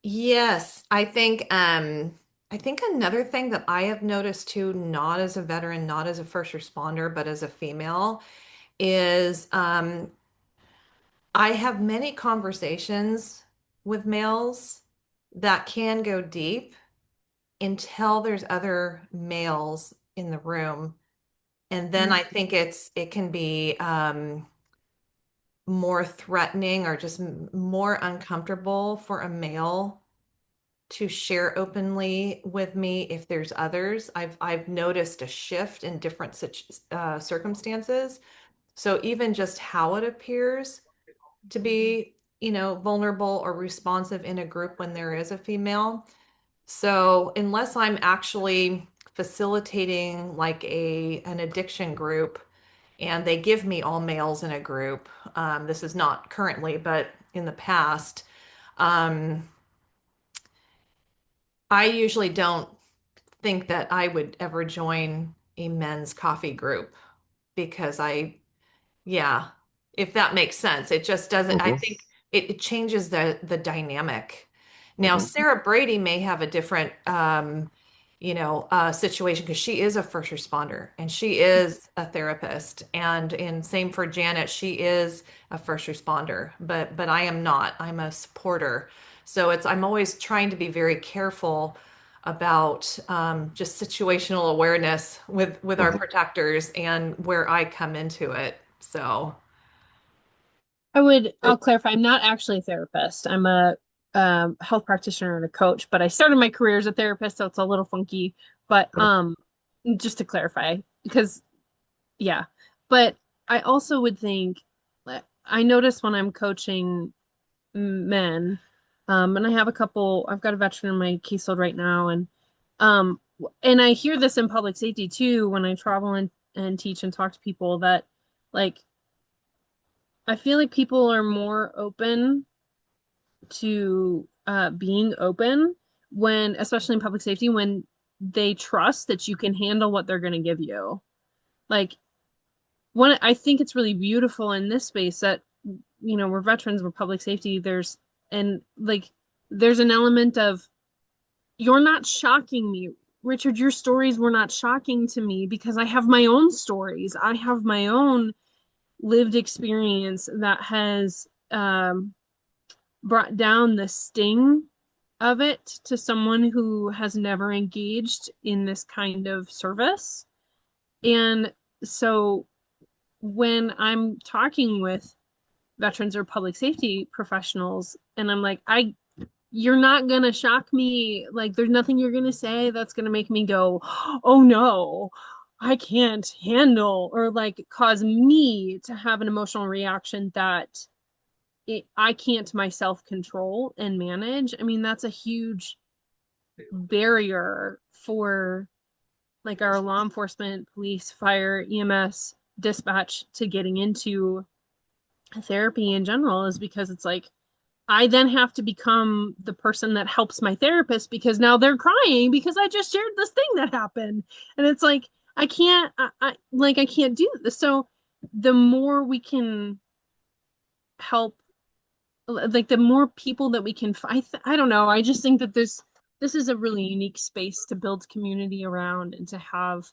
Speaker 1: Yes, I think another thing that I have noticed too, not as a veteran, not as a first responder, but as a female, is I have many conversations with males that can go deep until there's other males in the room. And then I think it can be more threatening or just more uncomfortable for a male to share openly with me if there's others. I've noticed a shift in different circumstances. So even just how it appears to be, vulnerable or responsive in a group when there is a female. So unless I'm actually facilitating like an addiction group and they give me all males in a group, this is not currently, but in the past, um, I usually don't think that I would ever join a men's coffee group because yeah, if that makes sense. It just doesn't, I
Speaker 2: Hmm.
Speaker 1: think it changes the dynamic. Now,
Speaker 2: Hmm.
Speaker 1: Sarah Brady may have a different situation because she is a first responder and she is a therapist. And same for Janet, she is a first responder, but I am not. I'm a supporter. So I'm always trying to be very careful about just situational awareness with our
Speaker 2: Hmm.
Speaker 1: protectors and where I come into it. So,
Speaker 6: I'll clarify, I'm not actually a therapist. I'm a health practitioner and a coach, but I started my career as a therapist, so it's a little funky. But just to clarify, because yeah, but I also would think, I notice when I'm coaching men, and I have I've got a veteran in my caseload right now, um, and I hear this in public safety too when I travel and teach and talk to people that like I feel like people are more open to being open when, especially in public safety, when they trust that you can handle what they're going to give you. Like, I think it's really beautiful in this space that, we're veterans, we're public safety. And like, there's an element of, you're not shocking me. Richard, your stories were not shocking to me because I have my own stories. I have my own lived experience that has brought down the sting of it to someone who has never engaged in this kind of service. And so when I'm talking with veterans or public safety professionals, and I'm like, you're not gonna shock me. Like, there's nothing you're gonna say that's gonna make me go, oh no, I can't handle, or like cause me to have an emotional reaction that I can't myself control and manage. I mean, that's a huge barrier for like our law enforcement, police, fire, EMS, dispatch to getting into therapy in general, is because it's like I then have to become the person that helps my therapist because now they're crying because I just shared this thing that happened. And it's like I can't do this. So the more we can help, like the more people that we can I don't know, I just think that this is a really unique space to build community around and to have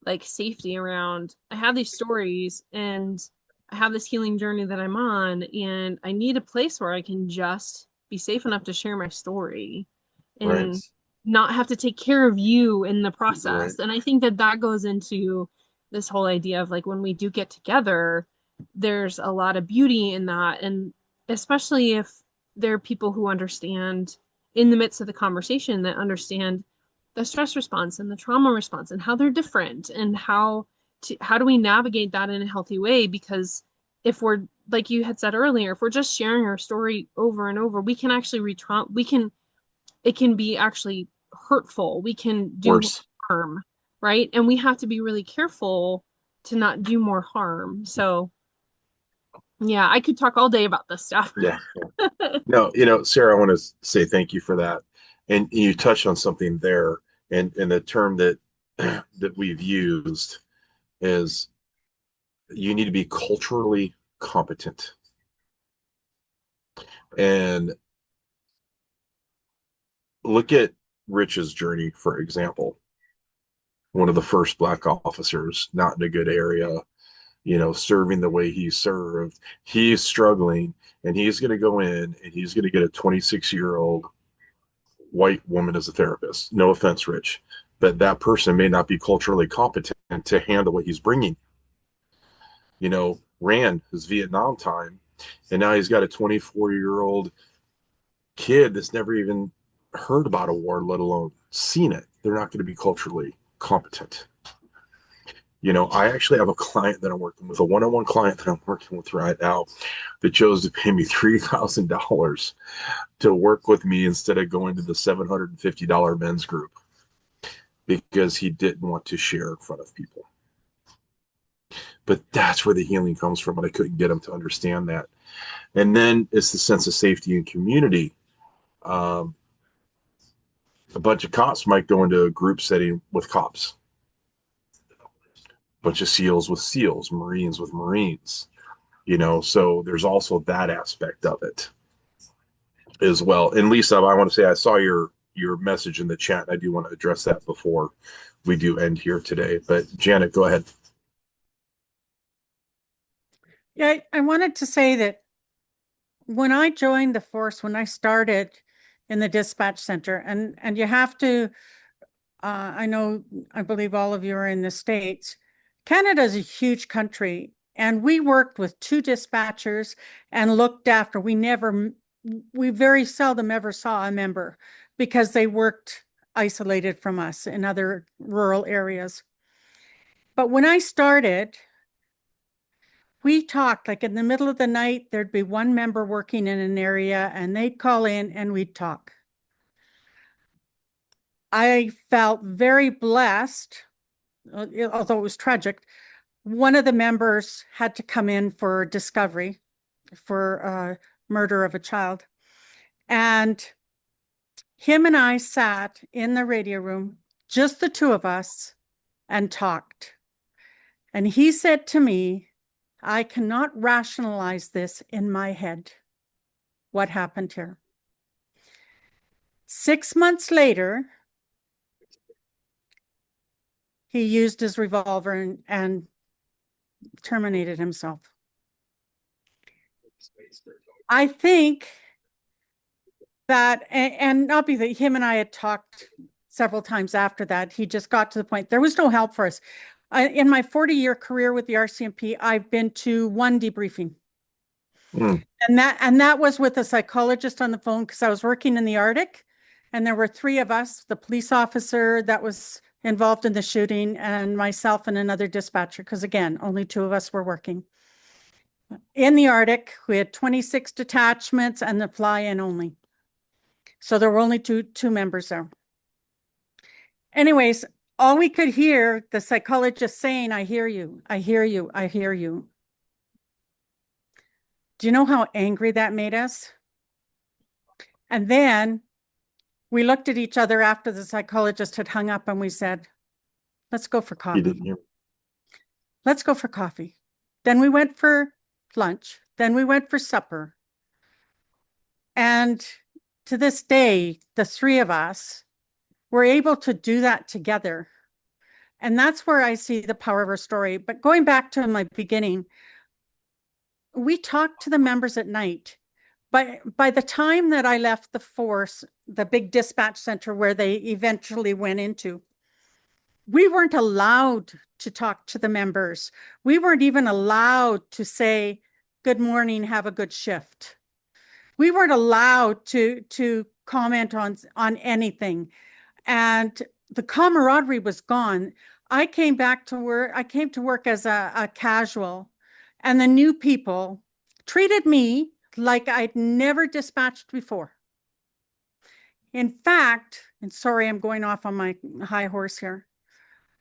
Speaker 6: like safety around. I have these stories and I have this healing journey that I'm on, and I need a place where I can just be safe enough to share my story
Speaker 2: Right.
Speaker 6: and not have to take care of you in the
Speaker 2: Right.
Speaker 6: process. And I think that that goes into this whole idea of like when we do get together, there's a lot of beauty in that. And especially if there are people who understand in the midst of the conversation that understand the stress response and the trauma response and how they're different and how how do we navigate that in a healthy way? Because if we're, like you had said earlier, if we're just sharing our story over and over, we can actually it can be actually hurtful. We can do
Speaker 2: Worse.
Speaker 6: harm, right? And we have to be really careful to not do more harm. So yeah, I could talk all day about this stuff.
Speaker 2: Yeah. No, Sarah, I want to say thank you for that. And you touched on something there, and the term that that we've used is you need to be culturally competent. And look at Rich's journey, for example. One of the first black officers, not in a good area, serving the way he served. He's struggling, and he's going to go in and he's going to get a 26-year-old white woman as a therapist. No offense, Rich, but that person may not be culturally competent to handle what he's bringing. Ran his Vietnam time, and now he's got a 24-year-old kid that's never even heard about a war, let alone seen it. They're not going to be culturally competent. I actually have a client that I'm working with, a one-on-one client that I'm working with right now, that chose to pay me $3,000 to work with me instead of going to the $750 men's group, because he didn't want to share in front of people. But that's where the healing comes from, and I couldn't get him to understand that. And then it's the sense of safety and community. A bunch of cops might go into a group setting with cops, a bunch of SEALs with SEALs, Marines with Marines, so there's also that aspect of it as well. And Lisa, I want to say I saw your message in the chat. I do want to address that before we do end here today. But Janet, go ahead.
Speaker 3: Yeah, I wanted to say that when I joined the force, when I started in the dispatch center, and you have to, I believe all of you are in the States. Canada is a huge country, and we worked with 2 dispatchers and looked after. We very seldom ever saw a member because they worked isolated from us in other rural areas. But when I started, we talked, like in the middle of the night, there'd be one member working in an area and they'd call in and we'd talk. I felt very blessed, although it was tragic. One of the members had to come in for discovery for murder of a child. And him and I sat in the radio room, just the 2 of us, and talked. And he said to me, I cannot rationalize this in my head. What happened here? 6 months later, he used his revolver and terminated himself. I think that, and not be that him and I had talked several times after that, he just got to the point, there was no help for us. In my 40-year career with the RCMP, I've been to 1 debriefing. And that was with a psychologist on the phone, because I was working in the Arctic, and there were 3 of us, the police officer that was involved in the shooting, and myself and another dispatcher, because again, only 2 of us were working. In the Arctic, we had 26 detachments and the fly-in only. So there were only two members there. Anyways, all we could hear, the psychologist saying, I hear you, I hear you, I hear you. Do you know how angry that made us? And then we looked at each other after the psychologist had hung up and we said, let's go for coffee.
Speaker 2: He didn't hear.
Speaker 3: Let's go for coffee. Then we went for lunch. Then we went for supper. And to this day, the 3 of us were able to do that together. And that's where I see the power of our story. But going back to my beginning, we talked to the members at night. But by the time that I left the force, the big dispatch center where they eventually went into, we weren't allowed to talk to the members. We weren't even allowed to say, good morning, have a good shift. We weren't allowed to comment on anything. And the camaraderie was gone. I came back to work. I came to work as a casual, and the new people treated me like I'd never dispatched before. In fact, and sorry, I'm going off on my high horse here.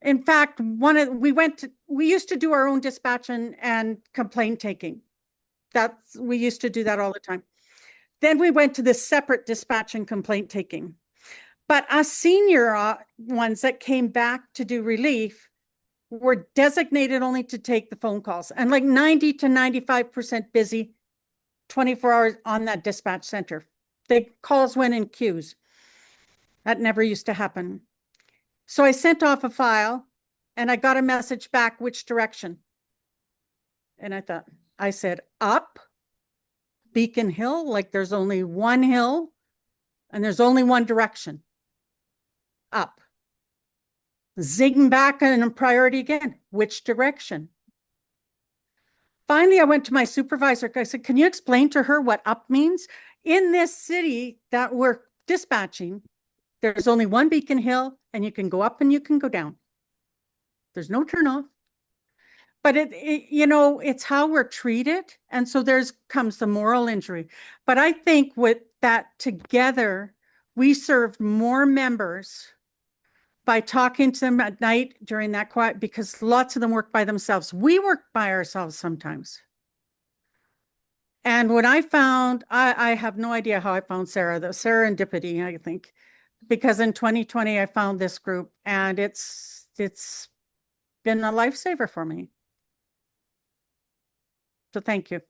Speaker 3: In fact, we used to do our own dispatch and complaint taking. We used to do that all the time. Then we went to this separate dispatch and complaint taking. But us senior ones that came back to do relief were designated only to take the phone calls, and like 90 to 95% busy 24 hours on that dispatch center. The calls went in queues. That never used to happen. So I sent off a file and I got a message back, which direction? And I said, up Beacon Hill, like there's only one hill and there's only one direction. Up. Zing back in a priority again. Which direction? Finally, I went to my supervisor. I said, can you explain to her what up means? In this city that we're dispatching, there's only one Beacon Hill, and you can go up and you can go down. There's no turnoff. But it's how we're treated. And so comes the moral injury. But I think with that together, we served more members by talking to them at night during that quiet, because lots of them work by themselves. We work by ourselves sometimes. And when I found, I have no idea how I found Sarah, the serendipity, I think, because in 2020, I found this group and it's been a lifesaver for me. So thank you.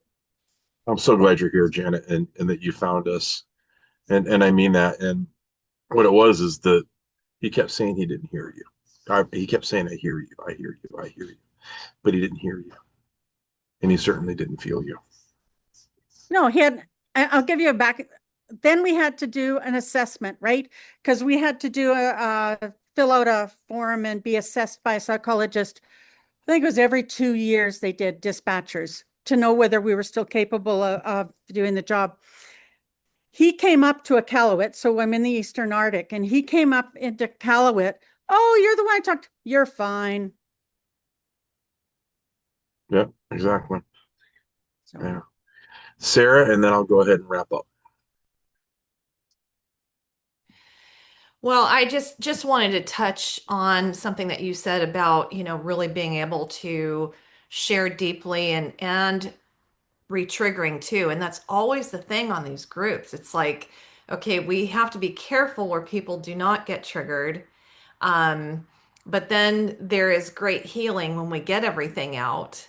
Speaker 2: I'm so glad you're here, Janet, and that you found us. And I mean that. And what it was is that he kept saying he didn't hear you. He kept saying, I hear you, I hear you, I hear you. But he didn't hear you. And he certainly didn't feel you.
Speaker 3: No, I'll give you a back. Then we had to do an assessment, right? Because we had to fill out a form and be assessed by a psychologist. I think it was every 2 years they did dispatchers to know whether we were still capable of doing the job. He came up to Iqaluit, so I'm in the Eastern Arctic, and he came up into Iqaluit. Oh, you're the one I talked to. You're fine.
Speaker 2: Yeah, exactly.
Speaker 3: So.
Speaker 2: Yeah. Sarah, and then I'll go ahead and wrap up.
Speaker 1: Well, I just wanted to touch on something that you said about, really being able to share deeply and re-triggering too. And that's always the thing on these groups. It's like, okay, we have to be careful where people do not get triggered. Um, but then there is great healing when we get everything out.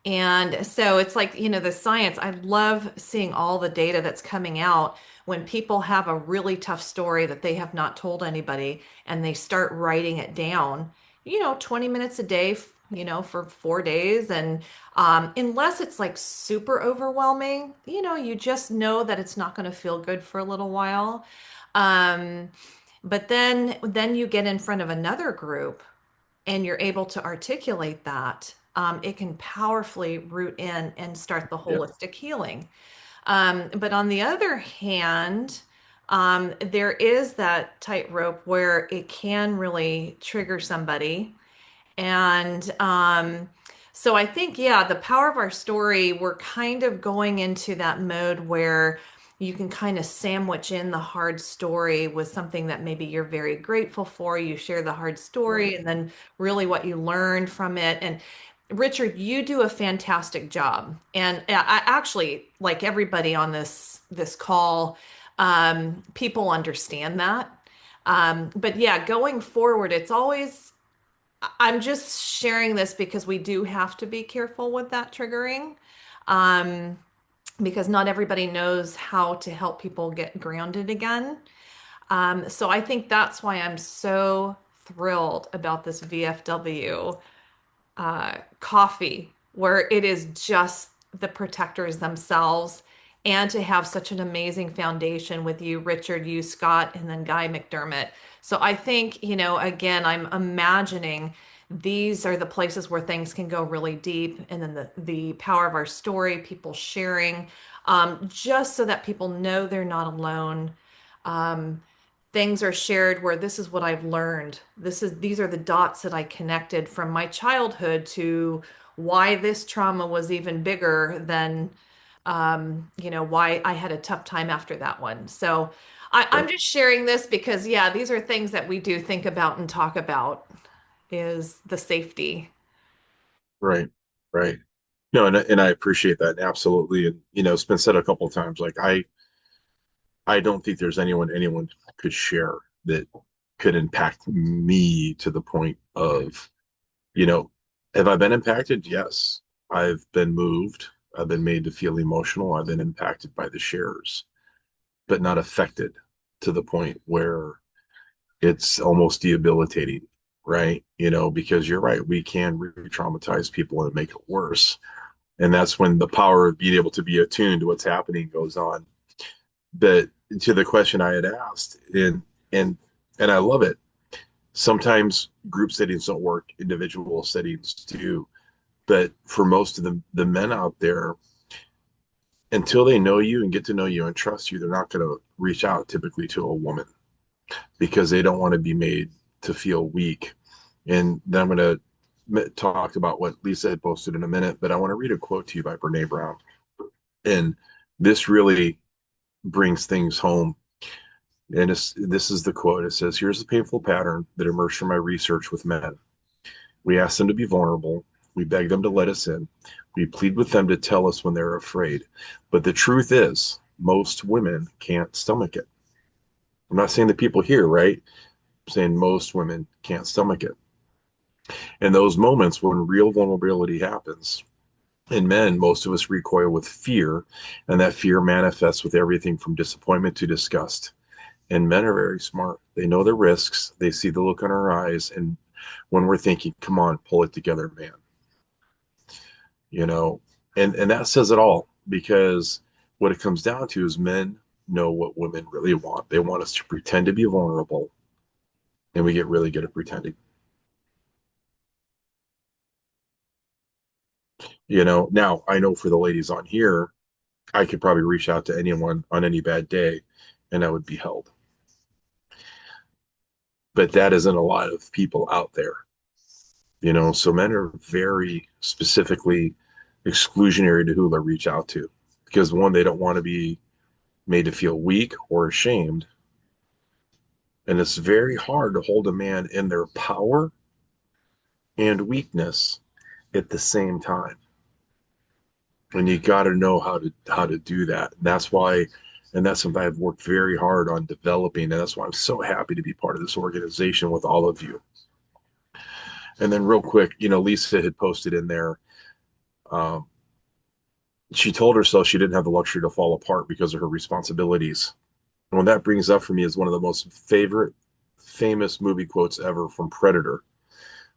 Speaker 1: And so it's like, the science, I love seeing all the data that's coming out when people have a really tough story that they have not told anybody and they start writing it down, 20 minutes a day, for 4 days. And unless it's like super overwhelming, you just know that it's not going to feel good for a little while. Um, but then you get in front of another group and you're able to articulate that, it can powerfully root in and start the
Speaker 2: Yep.
Speaker 1: holistic healing. But on the other hand, there is that tightrope where it can really trigger somebody. And so I think, yeah, the power of our story, we're kind of going into that mode where you can kind of sandwich in the hard story with something that maybe you're very grateful for. You share the hard story and then really what you learned from it. And Richard, you do a fantastic job. And I actually, like everybody on this call, people understand that. But yeah, going forward, it's always, I'm just sharing this because we do have to be careful with that triggering. Because not everybody knows how to help people get grounded again. So I think that's why I'm so thrilled about this VFW coffee, where it is just the protectors themselves, and to have such an amazing foundation with you, Richard, you, Scott, and then Guy McDermott. So I think, again, I'm imagining these are the places where things can go really deep. And then the power of our story, people sharing, just so that people know they're not alone. Um, things are shared where this is what I've learned. These are the dots that I connected from my childhood to why this trauma was even bigger than, why I had a tough time after that one. So I'm
Speaker 2: Right,
Speaker 1: just sharing this because, yeah, these are things that we do think about and talk about is the safety.
Speaker 2: right, right. No, and I appreciate that absolutely. And it's been said a couple of times. Like I don't think there's anyone could share that could impact me to the point of, you know, have I been impacted? Yes. I've been moved. I've been made to feel emotional. I've been impacted by the shares, but not affected to the point where it's almost debilitating, right? Because you're right, we can re-traumatize people and make it worse. And that's when the power of being able to be attuned to what's happening goes on. But to the question I had asked, and I love it. Sometimes group settings don't work, individual settings do. But for most of the men out there, until they know you and get to know you and trust you, they're not going to reach out typically to a woman because they don't want to be made to feel weak. And then I'm going to talk about what Lisa had posted in a minute, but I want to read a quote to you by Brene Brown. And this really brings things home. And this is the quote. It says, "Here's a painful pattern that emerged from my research with men. We ask them to be vulnerable. We beg them to let us in. We plead with them to tell us when they're afraid. But the truth is, most women can't stomach it." I'm not saying the people here, right? I'm saying most women can't stomach it. In those moments when real vulnerability happens, in men, most of us recoil with fear, and that fear manifests with everything from disappointment to disgust. And men are very smart. They know the risks. They see the look on our eyes. And when we're thinking, come on, pull it together, man, you know, and that says it all because what it comes down to is men know what women really want. They want us to pretend to be vulnerable, and we get really good at pretending. Now I know for the ladies on here, I could probably reach out to anyone on any bad day and I would be held. But that isn't a lot of people out there, so men are very specifically exclusionary to who they reach out to because one, they don't want to be made to feel weak or ashamed. And it's very hard to hold a man in their power and weakness at the same time. And you got to know how to do that. And that's something I've worked very hard on developing. And that's why I'm so happy to be part of this organization with all of you. And then real quick, Lisa had posted in there, um, she told herself she didn't have the luxury to fall apart because of her responsibilities. And what that brings up for me is one of the most favorite famous movie quotes ever from Predator,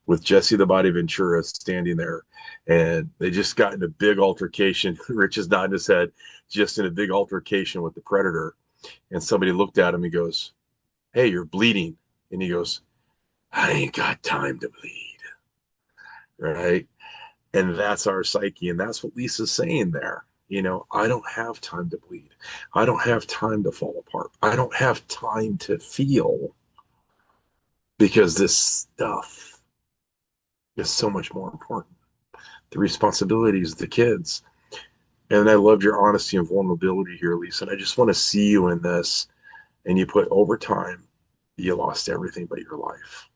Speaker 2: with Jesse the Body Ventura standing there. And they just got in a big altercation. Rich is nodding his head, just in a big altercation with the Predator. And somebody looked at him and goes, "Hey, you're bleeding." And he goes, "I ain't got time to bleed." Right. And that's our psyche. And that's what Lisa's saying there. I don't have time to bleed. I don't have time to fall apart. I don't have time to feel because this stuff is so much more important. The responsibilities of the kids. And I loved your honesty and vulnerability here, Lisa. And I just want to see you in this. And you put over time, you lost everything but your life.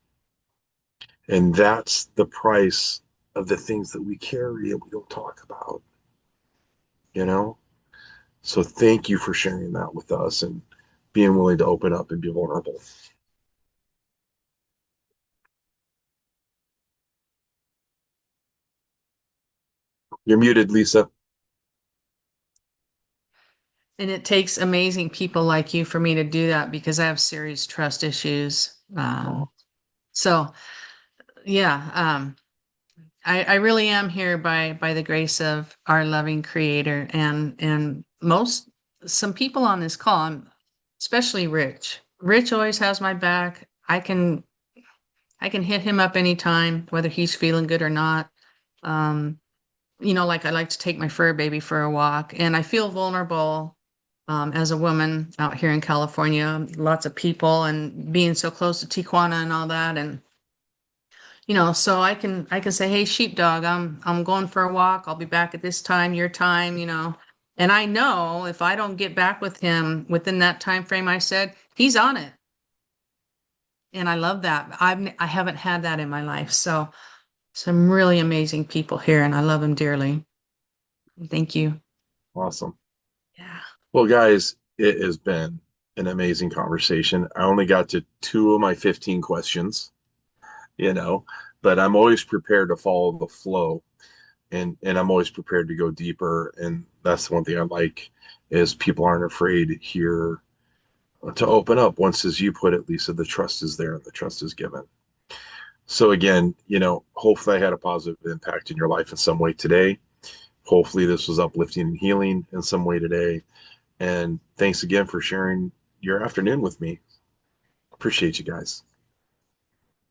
Speaker 2: And that's the price of the things that we carry and we don't talk about, you know? So thank you for sharing that with us and being willing to open up and be vulnerable. You're muted, Lisa.
Speaker 7: And it takes amazing people like you for me to do that because I have serious trust issues. So yeah, I really am here by the grace of our loving Creator and some people on this call, especially Rich. Rich always has my back. I can hit him up anytime, whether he's feeling good or not. Like I like to take my fur baby for a walk, and I feel vulnerable as a woman out here in California, lots of people and being so close to Tijuana and all that. And, so I can say, hey, sheepdog, I'm going for a walk. I'll be back at this time, your time. And I know if I don't get back with him within that time frame I said, he's on it. And I love that. I haven't had that in my life. So some really amazing people here, and I love them dearly. Thank you.
Speaker 2: Awesome.
Speaker 7: Yeah.
Speaker 2: Well, guys, it has been an amazing conversation. I only got to 2 of my 15 questions, but I'm always prepared to follow the flow, and I'm always prepared to go deeper. And that's the one thing I like is people aren't afraid here to open up. Once, as you put it, Lisa, the trust is there and the trust is given. So again, hopefully I had a positive impact in your life in some way today. Hopefully this was uplifting and healing in some way today. And thanks again for sharing your afternoon with me. Appreciate you guys.